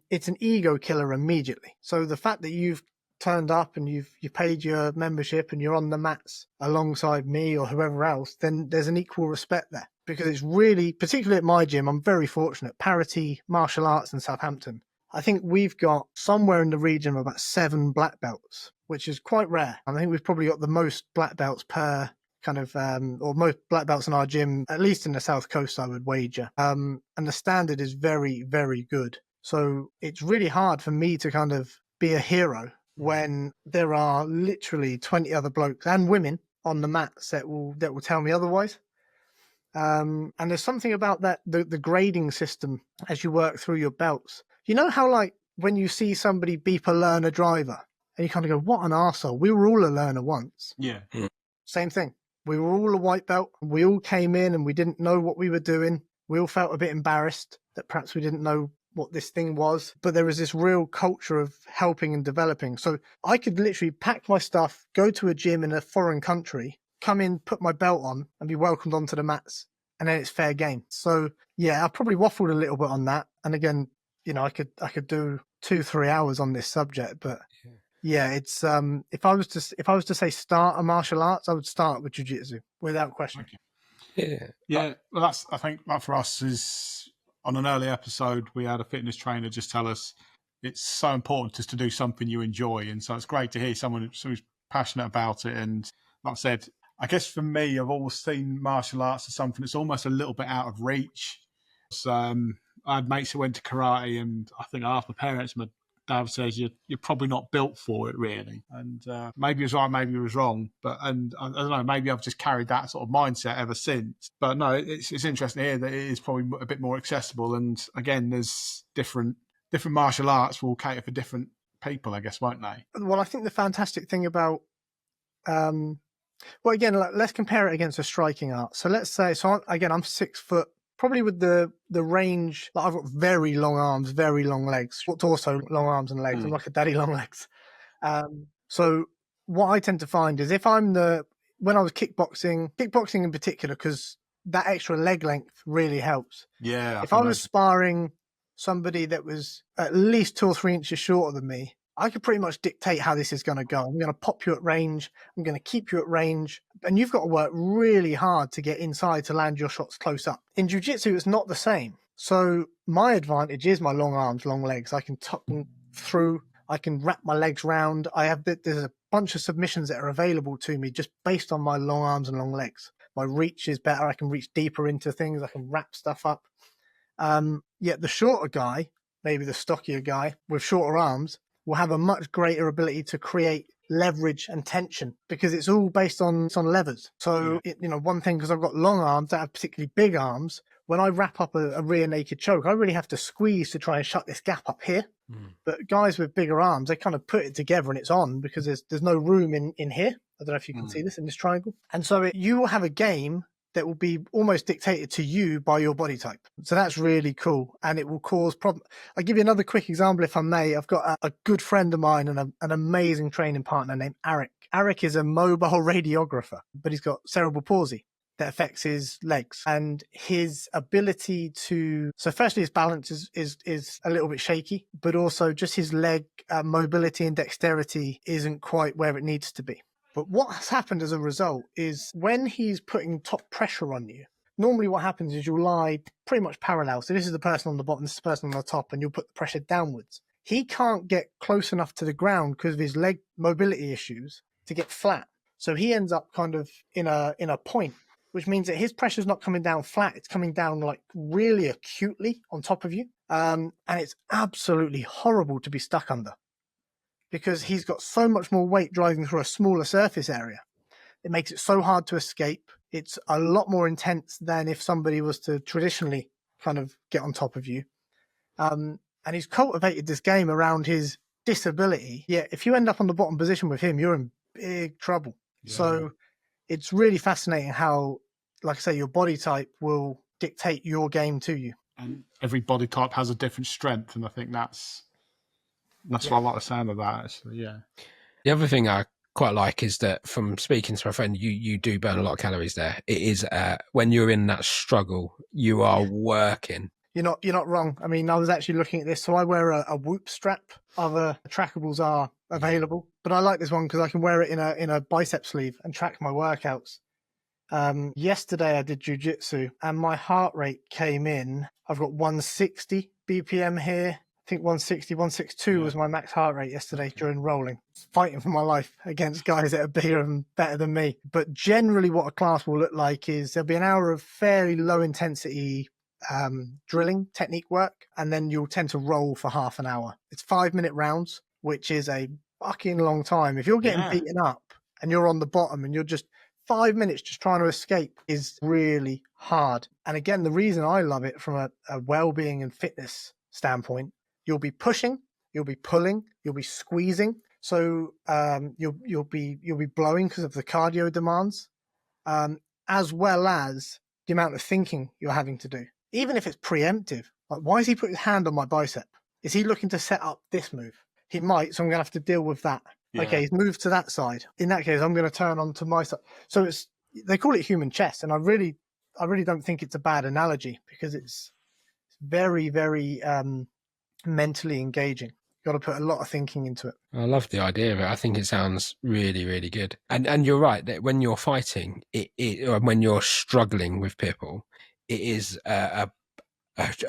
it's an ego killer immediately. So the fact that you've turned up and you've paid your membership and you're on the mats alongside me or whoever else, then there's an equal respect there. Because it's really, particularly at my gym, I'm very fortunate. Parity Martial Arts in Southampton. I think we've got somewhere in the region of about 7 black belts, which is quite rare. I think we've probably got the most black belts per kind of, or most black belts in our gym, at least in the South Coast, I would wager. And the standard is very, very good. So it's really hard for me to kind of be a hero when there are literally 20 other blokes and women on the mats that will tell me otherwise. And there's something about that, the grading system as you work through your belts. You know how, like, when you see somebody beep a learner driver and you kind of go, what an arsehole. We were all a learner once. Yeah. Same thing. We were all a white belt. We all came in and we didn't know what we were doing. We all felt a bit embarrassed that perhaps we didn't know what this thing was. But there was this real culture of helping and developing. So I could literally pack my stuff, go to a gym in a foreign country, come in, put my belt on and be welcomed onto the mats. And then it's fair game. So yeah, I probably waffled a little bit on that. And again, I could do 2-3 hours on this subject, but yeah, it's if I was to say start a martial arts, I would start with jiu-jitsu without question. Okay. Yeah. Well, I think that for us is, on an early episode, we had a fitness trainer just tell us it's so important just to do something you enjoy, and so it's great to hear someone who's passionate about it. And like I said, I guess for me, I've always seen martial arts as something that's almost a little bit out of reach. I had mates who went to karate, and I think half my parents, my dad says, you're probably not built for it, really. And maybe he was right, maybe he was wrong. And I don't know, maybe I've just carried that sort of mindset ever since. But no, it's interesting to hear that it is probably a bit more accessible. And again, there's different martial arts will cater for different people, I guess, won't they? Well, I think the fantastic thing about Well, again, let's compare it against a striking art. So let's say, I'm 6 foot, probably with the range. Like I've got very long arms, very long legs, short torso, long arms and legs. I'm like a daddy long legs. So what I tend to find is if I'm when I was kickboxing in particular, because that extra leg length really helps. Yeah. If I was sparring somebody that was at least 2 or 3 inches shorter than me, I could pretty much dictate how this is going to go. I'm going to pop you at range. I'm going to keep you at range. And you've got to work really hard to get inside to land your shots close up. In jiu-jitsu, it's not the same. So my advantage is my long arms, long legs. I can tuck them through. I can wrap my legs round. There's a bunch of submissions that are available to me just based on my long arms and long legs. My reach is better. I can reach deeper into things. I can wrap stuff up. Yet the shorter guy, maybe the stockier guy with shorter arms, will have a much greater ability to create leverage and tension because it's all based on levers. So, one thing, because I've got long arms that have particularly big arms, when I wrap up a rear naked choke, I really have to squeeze to try and shut this gap up here. But guys with bigger arms, they kind of put it together and it's on because there's no room in here. I don't know if you can see this in this triangle. And so you will have a game that will be almost dictated to you by your body type. So that's really cool. And it will cause problems. I'll give you another quick example, if I may. I've got a good friend of mine and an amazing training partner named Arik. Arik is a mobile radiographer, but he's got cerebral palsy that affects his legs. And his ability so firstly, his balance is a little bit shaky, but also just his leg mobility and dexterity isn't quite where it needs to be. But what has happened as a result is when he's putting top pressure on you, normally what happens is you'll lie pretty much parallel. So this is the person on the bottom, this is the person on the top, and you'll put the pressure downwards. He can't get close enough to the ground because of his leg mobility issues to get flat. So he ends up kind of in a point, which means that his pressure's not coming down flat. It's coming down like really acutely on top of you. And it's absolutely horrible to be stuck under, because he's got so much more weight driving through a smaller surface area. It makes it so hard to escape. It's a lot more intense than if somebody was to traditionally kind of get on top of you. And he's cultivated this game around his disability. Yeah, if you end up on the bottom position with him, you're in big trouble. Yeah. So it's really fascinating how, like I say, your body type will dictate your game to you. And every body type has a different strength. And I think that's what I like the sound of that, actually. Yeah. The other thing I quite like is that from speaking to my friend, you do burn a lot of calories there. It is when you're in that struggle, you are working. You're not wrong. I mean, I was actually looking at this. So I wear a whoop strap. Other trackables are available, but I like this one because I can wear it in a bicep sleeve and track my workouts. Yesterday I did jiu-jitsu and my heart rate came in. I've got 160 BPM here. I think 160, 162 was my max heart rate yesterday during rolling. Fighting for my life against guys that are bigger and better than me. But generally what a class will look like is there'll be an hour of fairly low intensity drilling technique work, and then you'll tend to roll for half an hour. It's 5-minute rounds, which is a fucking long time. If you're getting beaten up and you're on the bottom and you're just 5 minutes just trying to escape is really hard. And again, the reason I love it from a well-being and fitness standpoint, you'll be pushing, you'll be pulling, you'll be squeezing. So you'll be blowing because of the cardio demands, as well as the amount of thinking you're having to do. Even if it's preemptive, like why has he put his hand on my bicep? Is he looking to set up this move? He might, so I'm going to have to deal with that. Yeah. Okay, he's moved to that side. In that case, I'm going to turn on to my side. So they call it human chess, and I really don't think it's a bad analogy because it's very, very mentally engaging. You've got to put a lot of thinking into it. I love the idea of it. I think it sounds really, really good. And you're right that when you're fighting, or when you're struggling with people, it is a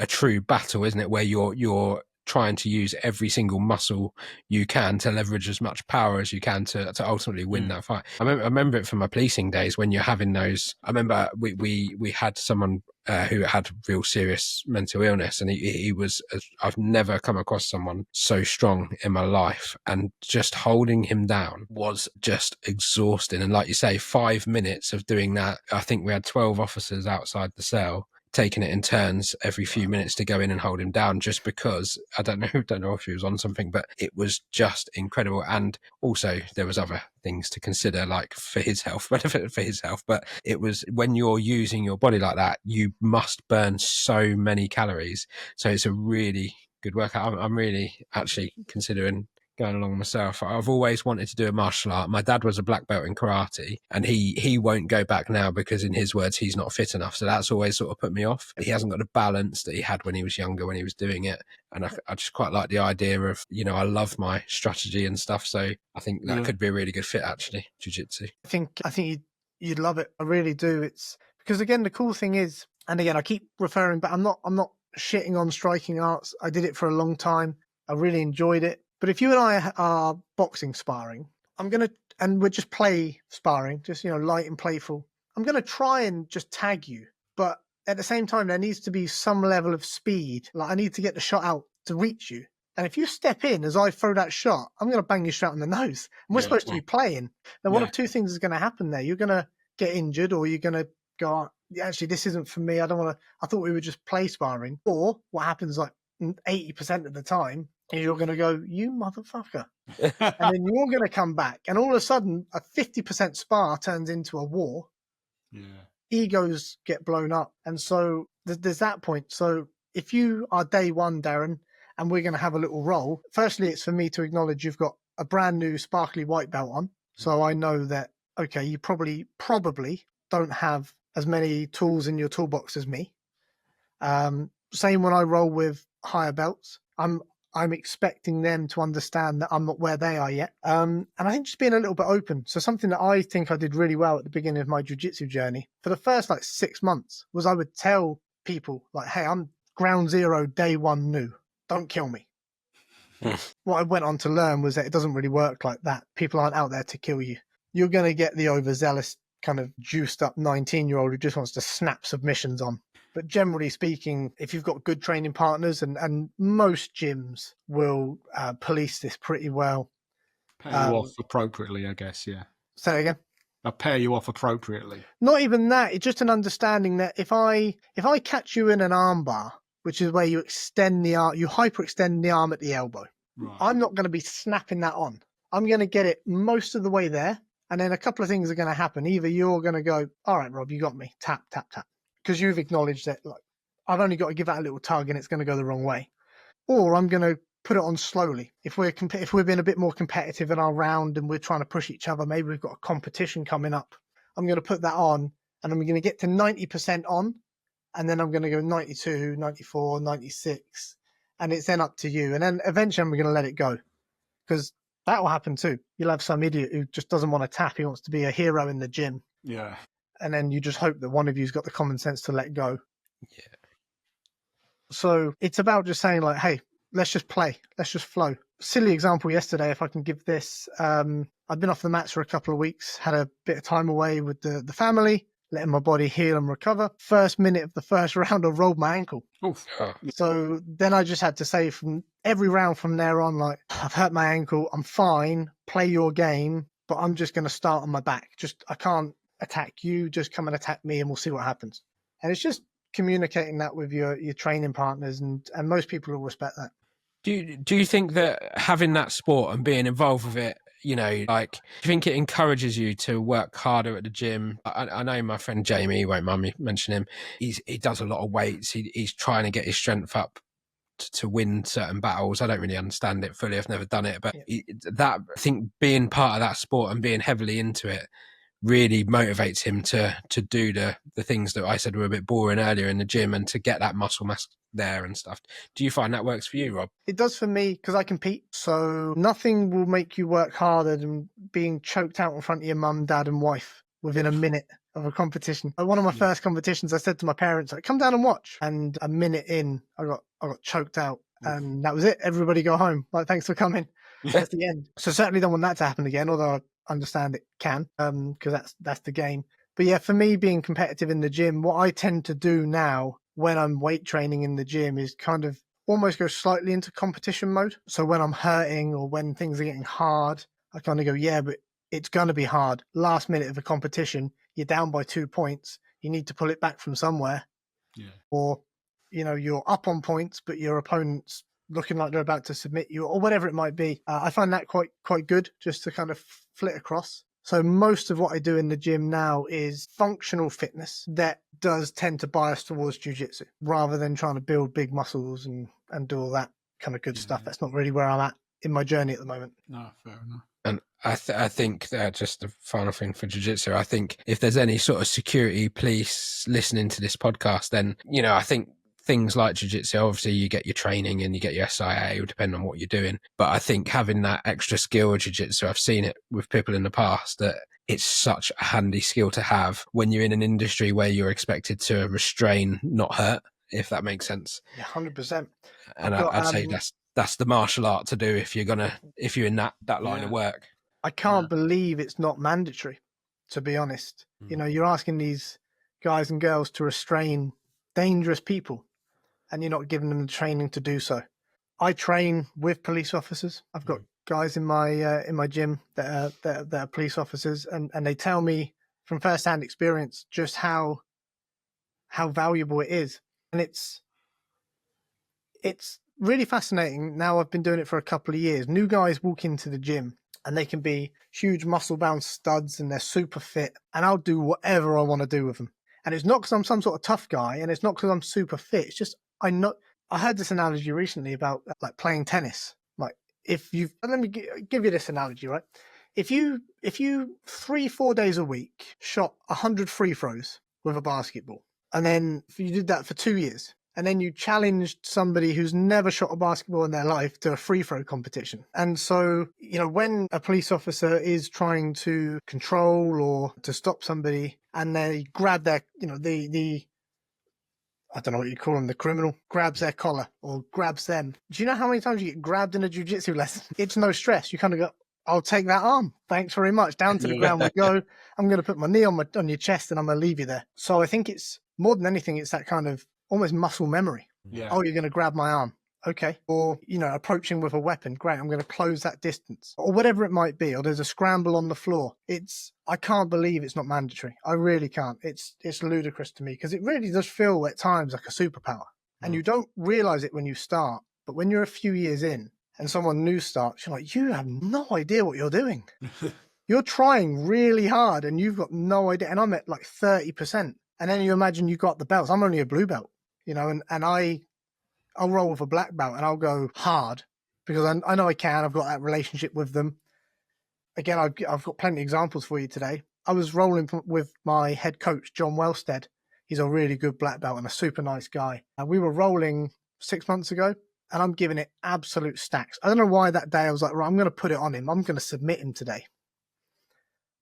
true battle, isn't it? Where you're trying to use every single muscle you can to leverage as much power as you can to ultimately win that fight. I remember it from my policing days when you're having those. I remember we had someone who had real serious mental illness, and he was, I've never come across someone so strong in my life, and just holding him down was just exhausting. And like you say, 5 minutes of doing that, I think we had 12 officers outside the cell taking it in turns every few minutes to go in and hold him down, just because I don't know if he was on something, but it was just incredible. And also there was other things to consider, like for his health, benefit for his health. But it was, when you're using your body like that, you must burn so many calories. So it's a really good workout. I'm really actually considering going along myself. I've always wanted to do a martial art. My dad was a black belt in karate, and he won't go back now because, in his words, he's not fit enough. So that's always sort of put me off. He hasn't got the balance that he had when he was younger, when he was doing it. And I just quite like the idea of, I love my strategy and stuff. So I think that could be a really good fit, actually, jiu-jitsu. I think you'd love it. I really do. It's because, again, the cool thing is, and again, I keep referring back, I'm not shitting on striking arts. I did it for a long time. I really enjoyed it. But if you and I are boxing sparring, and we're just play sparring, just, light and playful, I'm going to try and just tag you. But at the same time, there needs to be some level of speed. Like, I need to get the shot out to reach you. And if you step in as I throw that shot, I'm going to bang you straight on the nose. And we're supposed to be playing. Now, one of two things is going to happen there. You're going to get injured, or you're going to go, actually, this isn't for me. I thought we were just play sparring. Or what happens like 80% of the time, and you're going to go, you motherfucker. And then you're going to come back. And all of a sudden, a 50% spar turns into a war. Yeah. Egos get blown up. And so there's that point. So if you are day one, Darren, and we're going to have a little roll, firstly, it's for me to acknowledge you've got a brand new sparkly white belt on. So I know that, okay, you probably don't have as many tools in your toolbox as me. Same when I roll with higher belts. I'm expecting them to understand that I'm not where they are yet. And I think just being a little bit open. So something that I think I did really well at the beginning of my jiu-jitsu journey, for the first 6 months, was I would tell people hey, I'm ground zero, day one new. Don't kill me. What I went on to learn was that it doesn't really work like that. People aren't out there to kill you. You're going to get the overzealous, kind of juiced up 19-year-old who just wants to snap submissions on. But generally speaking, if you've got good training partners, and most gyms will police this pretty well. Pair you off appropriately, I guess, yeah. Say that again? I'll pair you off appropriately. Not even that. It's just an understanding that if I catch you in an arm bar, which is where you extend the arm, you hyperextend the arm at the elbow. Right. I'm not going to be snapping that on. I'm going to get it most of the way there. And then a couple of things are going to happen. Either you're going to go, all right, Rob, you got me. Tap, tap, tap. Because you've acknowledged that, I've only got to give that a little tug and it's going to go the wrong way. Or I'm going to put it on slowly. If we're being a bit more competitive in our round and we're trying to push each other, maybe we've got a competition coming up, I'm going to put that on, and I'm going to get to 90% on, and then I'm going to go 92, 94, 96, and it's then up to you. And then eventually I'm going to let it go, because that will happen too. You'll have some idiot who just doesn't want to tap. He wants to be a hero in the gym. Yeah. And then you just hope that one of you's got the common sense to let go. Yeah. So it's about just saying hey, let's just play. Let's just flow. Silly example yesterday, if I can give this. I'd been off the mats for a couple of weeks, had a bit of time away with the family, letting my body heal and recover. First minute of the first round, I rolled my ankle. Oof. So then I just had to say, from every round from there on, I've hurt my ankle. I'm fine. Play your game, but I'm just going to start on my back. I can't attack you. Just come and attack me, and we'll see what happens. And it's just communicating that with your training partners, and most people will respect that. Do you think that having that sport and being involved with it, do you think it encourages you to work harder at the gym? I know my friend Jamie, you won't mind me mentioning him, he does a lot of weights. He's trying to get his strength up to win certain battles. I don't really understand it fully. I've never done it, but I think being part of that sport and being heavily into it really motivates him to do the things that I said were a bit boring earlier in the gym, and to get that muscle mass there and stuff. Do you find that works for you, Rob? It does for me, because I compete. So nothing will make you work harder than being choked out in front of your mum, dad and wife within a minute of a competition. At one of my first competitions, I said to my parents, come down and watch. And a minute in, I got choked out, and that was it. Everybody go home. Thanks for coming. That's the end. So certainly don't want that to happen again, although I understand it can, because that's the game. But yeah, for me, being competitive in the gym, what I tend to do now when I'm weight training in the gym is kind of almost go slightly into competition mode. So when I'm hurting or when things are getting hard, I kind of go, yeah, but it's going to be hard. Last minute of a competition, you're down by 2 points. You need to pull it back from somewhere. Yeah. or, you're up on points, but your opponent's looking like they're about to submit you, or whatever it might be. I find that quite good, just to kind of flit across. So most of what I do in the gym now is functional fitness that does tend to bias towards jiu-jitsu, rather than trying to build big muscles and do all that kind of good stuff. That's not really where I'm at in my journey at the moment. No, fair enough. And I think just the final thing for jiu-jitsu, I think if there's any sort of security police listening to this podcast, then, I think things like jiu-jitsu, obviously you get your training and you get your SIA, depending on what you're doing. But I think having that extra skill of jiu-jitsu, I've seen it with people in the past, that it's such a handy skill to have when you're in an industry where you're expected to restrain, not hurt, if that makes sense. Yeah, 100%. And I'd say that's the martial art to do if you're in that line of work. I can't believe it's not mandatory, to be honest. You're asking these guys and girls to restrain dangerous people, and you're not giving them the training to do so. I train with police officers. I've got guys in my gym that are police officers, and they tell me from firsthand experience just how valuable it is. And it's really fascinating. Now I've been doing it for a couple of years. New guys walk into the gym and they can be huge muscle-bound studs and they're super fit, and I'll do whatever I want to do with them. And it's not because I'm some sort of tough guy, and it's not because I'm super fit. It's just I heard this analogy recently about like playing tennis. Like let me give you this analogy, right? If you 3-4 days a week shot 100 free throws with a basketball, and then if you did that for 2 years, and then you challenged somebody who's never shot a basketball in their life to a free throw competition. And so, when a police officer is trying to control or to stop somebody, and they grab their, I don't know what you call them, the criminal grabs their collar or grabs them. Do you know how many times you get grabbed in a jiu-jitsu lesson? It's no stress. You kind of go, I'll take that arm. Thanks very much. Down to the ground we go. I'm going to put my knee on your chest and I'm going to leave you there. So I think it's more than anything, it's that kind of almost muscle memory. Yeah. Oh, you're going to grab my arm. Okay. Or, approaching with a weapon. Great. I'm going to close that distance, or whatever it might be. Or there's a scramble on the floor. I can't believe it's not mandatory. I really can't. It's ludicrous to me, because it really does feel at times like a superpower, and you don't realize it when you start. But when you're a few years in and someone new starts, you're like, you have no idea what you're doing. You're trying really hard and you've got no idea. And I'm at like 30%. And then you imagine you got the belts. I'm only a blue belt, and I'll roll with a black belt and I'll go hard because I know I can. I've got that relationship with them. Again, I've got plenty of examples for you today. I was rolling with my head coach, John Wellstead. He's a really good black belt and a super nice guy. And we were rolling 6 months ago, and I'm giving it absolute stacks. I don't know why that day I was like, right, I'm going to put it on him. I'm going to submit him today.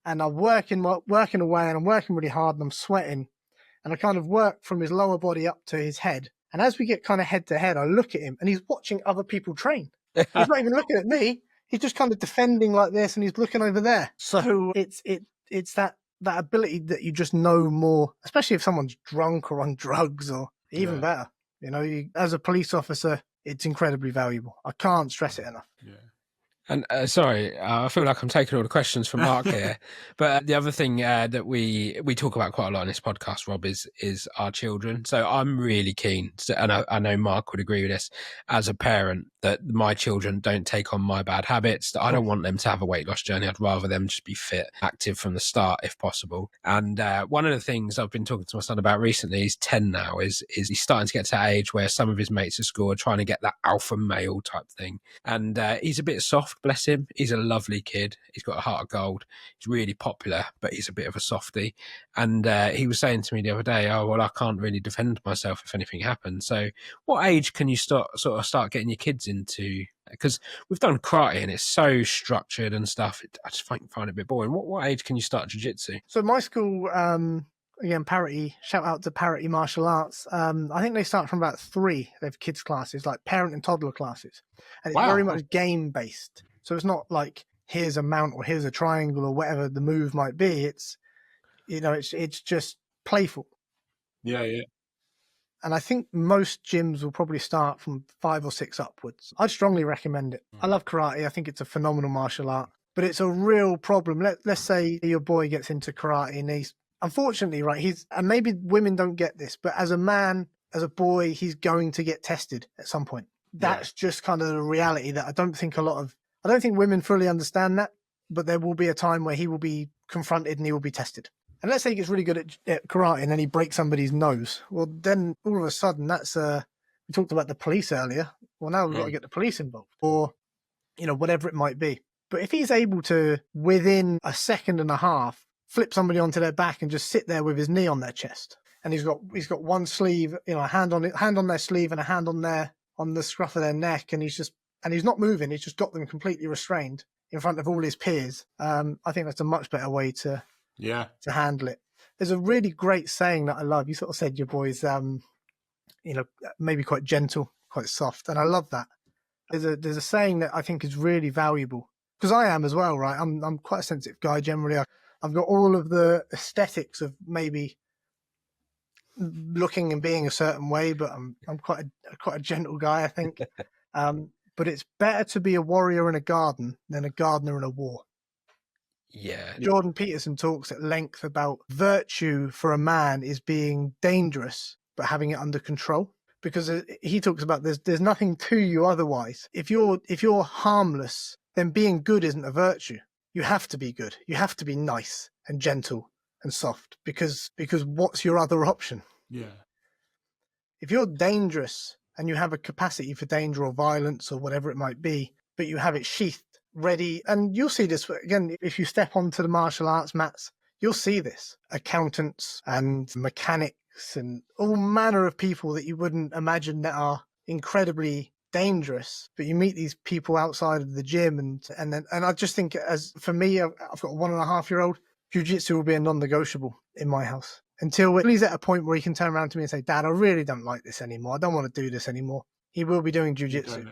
And I'm working away, and I'm working really hard, and I'm sweating. And I kind of work from his lower body up to his head. And as we get kind of head to head, I look at him and he's watching other people train. He's not even looking at me. He's just kind of defending like this and he's looking over there. So it's that ability that you just know more, especially if someone's drunk or on drugs, or even better. As a police officer, it's incredibly valuable. I can't stress it enough. Yeah. And sorry, I feel like I'm taking all the questions from Mark here. But the other thing that we talk about quite a lot on this podcast, Rob, is our children. So I'm really keen, and I know Mark would agree with this, as a parent, that my children don't take on my bad habits. That I don't want them to have a weight loss journey. I'd rather them just be fit, active from the start if possible. And one of the things I've been talking to my son about recently, he's 10 now, is he's starting to get to that age where some of his mates at school are trying to get that alpha male type thing. And he's a bit soft. Bless him. He's a lovely kid. He's got a heart of gold. He's really popular, but he's a bit of a softie. And he was saying to me the other day, oh, well, I can't really defend myself if anything happens. So what age can you start getting your kids into? Because we've done karate and it's so structured and stuff. I just find it a bit boring. What age can you start jiu-jitsu? So my school, again, Parity, shout out to Parity Martial Arts. I think they start from about 3. They have kids classes, like parent and toddler classes. And it's very much game based. So it's not like here's a mount or here's a triangle or whatever the move might be. It's, it's just playful. Yeah, yeah. And I think most gyms will probably start from 5 or 6 upwards. I'd strongly recommend it. I love karate. I think it's a phenomenal martial art, but it's a real problem. Let's say your boy gets into karate and he's unfortunately, right, and maybe women don't get this, but as a man, as a boy, he's going to get tested at some point. That's just kind of the reality that I don't think women fully understand that, but there will be a time where he will be confronted and he will be tested. And let's say he gets really good at karate and then he breaks somebody's nose. Well, then all of a sudden that's, we talked about the police earlier. Well, now we've got to get the police involved or, whatever it might be. But if he's able to, within a second and a half, flip somebody onto their back and just sit there with his knee on their chest, and he's got one sleeve, a hand on their sleeve and a hand on the scruff of their neck, and he's not moving. He's just got them completely restrained in front of all his peers. I think that's a much better way to handle it. There's a really great saying that I love. You sort of said your boy's, maybe quite gentle, quite soft, and I love that. There's a saying that I think is really valuable because I am as well, right? I'm quite a sensitive guy generally. I've got all of the aesthetics of maybe looking and being a certain way, but I'm quite a gentle guy, I think. But it's better to be a warrior in a garden than a gardener in a war. Yeah. Jordan Peterson talks at length about virtue for a man is being dangerous but having it under control, because he talks about there's nothing to you otherwise. If you're harmless, then being good isn't a virtue. You have to be good. You have to be nice and gentle and soft because what's your other option? Yeah. If you're dangerous and you have a capacity for danger or violence or whatever it might be, but you have it sheathed, ready, and you'll see this again if you step onto the martial arts mats, you'll see this. Accountants and mechanics and all manner of people that you wouldn't imagine that are incredibly dangerous, but you meet these people outside of the gym and I just think, as for me, I've got a 1.5-year-old, jiu-jitsu will be a non-negotiable in my house until he's at a point where he can turn around to me and say, Dad, I really don't like this anymore. I don't want to do this anymore. He will be doing jiu-jitsu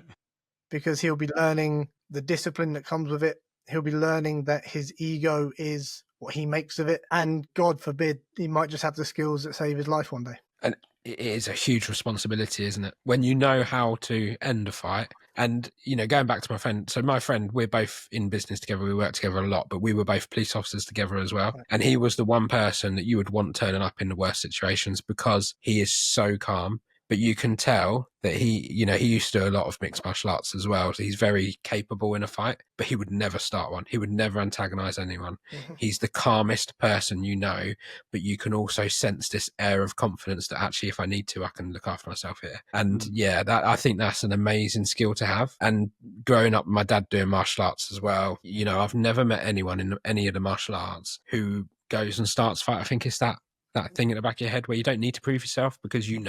because he'll be learning the discipline that comes with it. He'll be learning that his ego is what he makes of it. And God forbid, he might just have the skills that save his life one day. And it is a huge responsibility, isn't it? When you know how to end a fight. And, going back to my friend, so my friend, we're both in business together. We work together a lot, but we were both police officers together as well. And he was the one person that you would want turning up in the worst situations because he is so calm. But you can tell that he used to do a lot of mixed martial arts as well. So he's very capable in a fight, but he would never start one. He would never antagonize anyone. Mm-hmm. He's the calmest person but you can also sense this air of confidence that actually, if I need to, I can look after myself here. And I think that's an amazing skill to have. And growing up, my dad doing martial arts as well, I've never met anyone in any of the martial arts who goes and starts fight. I think it's that thing in the back of your head where you don't need to prove yourself because you've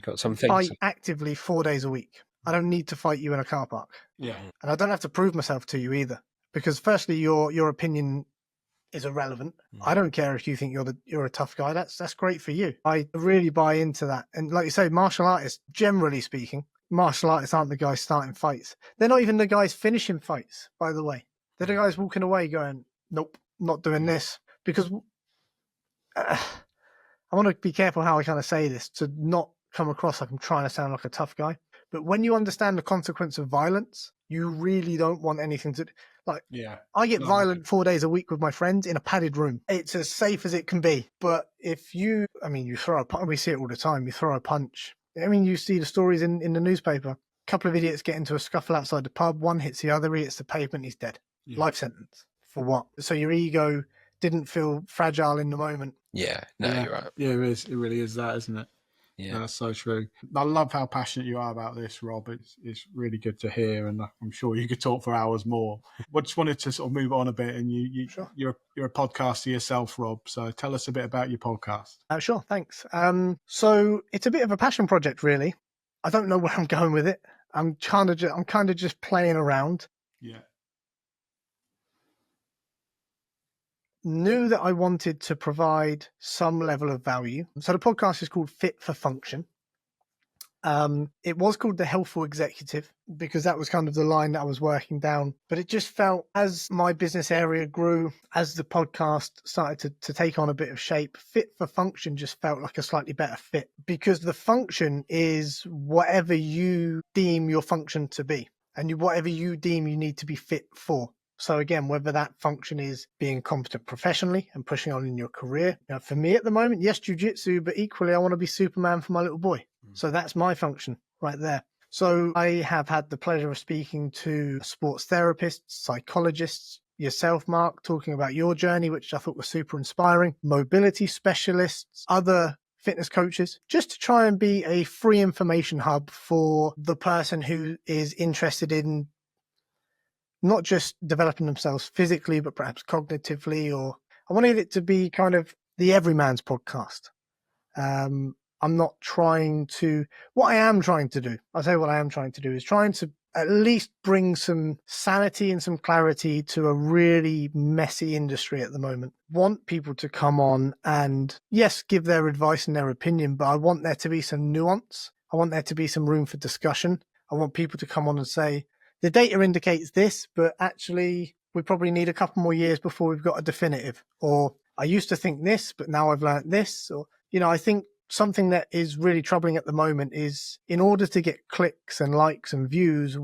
got some things. I fight actively 4 days a week. I don't need to fight you in a car park. Yeah. And I don't have to prove myself to you either. Because firstly, your opinion is irrelevant. I don't care if you think you're a tough guy. That's great for you. I really buy into that. And like you say, martial artists, generally speaking, martial artists aren't the guys starting fights. They're not even the guys finishing fights, by the way. They're the guys walking away going, nope, not doing this. Because I want to be careful how I kind of say this to not come across like I'm trying to sound like a tough guy. But when you understand the consequence of violence, you really don't want anything to I get violent 4 days a week with my friends in a padded room. It's as safe as it can be. But if you throw a punch, we see it all the time. You throw a punch. You see the stories in the newspaper. A couple of idiots get into a scuffle outside the pub. One hits the other, he hits the pavement, he's dead. Yeah. Life sentence. For what? So your ego didn't feel fragile in the moment. Yeah, you're right. Yeah, it is. It really is that, isn't it? Yeah, that's so true. I love how passionate you are about this, Rob. It's really good to hear, and I'm sure you could talk for hours more. But just wanted to sort of move on a bit, and Sure. You're a podcaster yourself, Rob. So tell us a bit about your podcast. Sure, thanks. So it's a bit of a passion project, really. I don't know where I'm going with it. I'm kind of just playing around. Yeah. Knew that I wanted to provide some level of value. So the podcast is called Fit for Function. It was called The Healthful Executive because that was kind of the line that I was working down. But it just felt, as my business area grew, as the podcast started to take on a bit of shape, Fit for Function just felt like a slightly better fit because the function is whatever you deem your function to be and whatever you deem you need to be fit for. So again, whether that function is being competent professionally and pushing on in your career. For me at the moment, yes, jiu-jitsu, but equally I want to be Superman for my little boy. So that's my function right there. So I have had the pleasure of speaking to sports therapists, psychologists, yourself, Mark, talking about your journey, which I thought was super inspiring, mobility specialists, other fitness coaches, just to try and be a free information hub for the person who is interested in not just developing themselves physically, but perhaps cognitively, or I wanted it to be kind of the everyman's podcast. I'm not trying to, what I am trying to do, I'll tell you what I am trying to do is trying to at least bring some sanity and some clarity to a really messy industry at the moment. Want people to come on and, yes, give their advice and their opinion, but I want there to be some nuance. I want there to be some room for discussion. I want people to come on and say, the data indicates this, but actually we probably need a couple more years before we've got a definitive. Or I used to think this, but now I've learned this. Or, I think something that is really troubling at the moment is in order to get clicks and likes and views,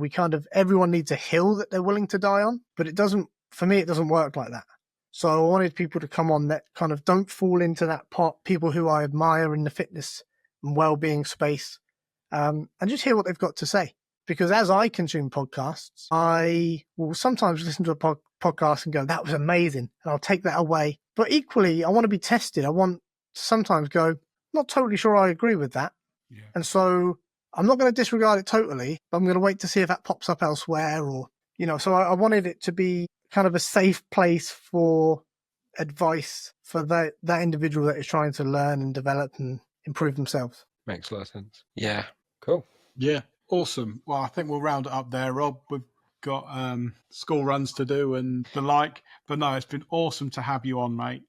everyone needs a hill that they're willing to die on, but it doesn't work like that. So I wanted people to come on that kind of don't fall into that pot, people who I admire in the fitness and well-being space, and just hear what they've got to say. Because as I consume podcasts, I will sometimes listen to a podcast and go, that was amazing, and I'll take that away. But equally, I want to be tested. I want to sometimes go, not totally sure I agree with that. Yeah. And so I'm not going to disregard it totally, but I'm going to wait to see if that pops up elsewhere or, so I wanted it to be kind of a safe place for advice for that individual that is trying to learn and develop and improve themselves. Makes a lot of sense. Yeah. Cool. Yeah. Awesome. Well, I think we'll round it up there, Rob. We've got school runs to do and the like. But no, it's been awesome to have you on, mate.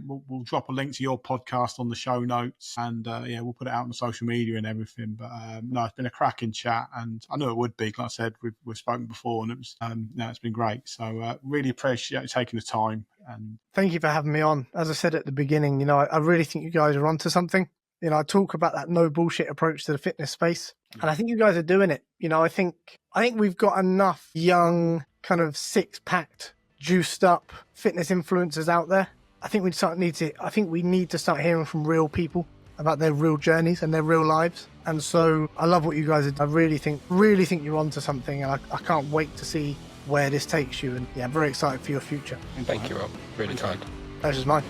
We'll drop a link to your podcast on the show notes and we'll put it out on social media and everything. But no, it's been a cracking chat and I knew it would be. Like I said, we've spoken before and it was it's been great. So really appreciate you taking the time. And thank you for having me on. As I said at the beginning, I really think you guys are onto something. I talk about that no bullshit approach to the fitness space. And I think you guys are doing it. I think we've got enough young, kind of six-packed, juiced up fitness influencers out there. I think we need to start hearing from real people about their real journeys and their real lives. And so I love what you guys are. I really think you're onto something, and I can't wait to see where this takes you. And I'm very excited for your future. Thank you, Rob. Really kind. Pleasure's mine.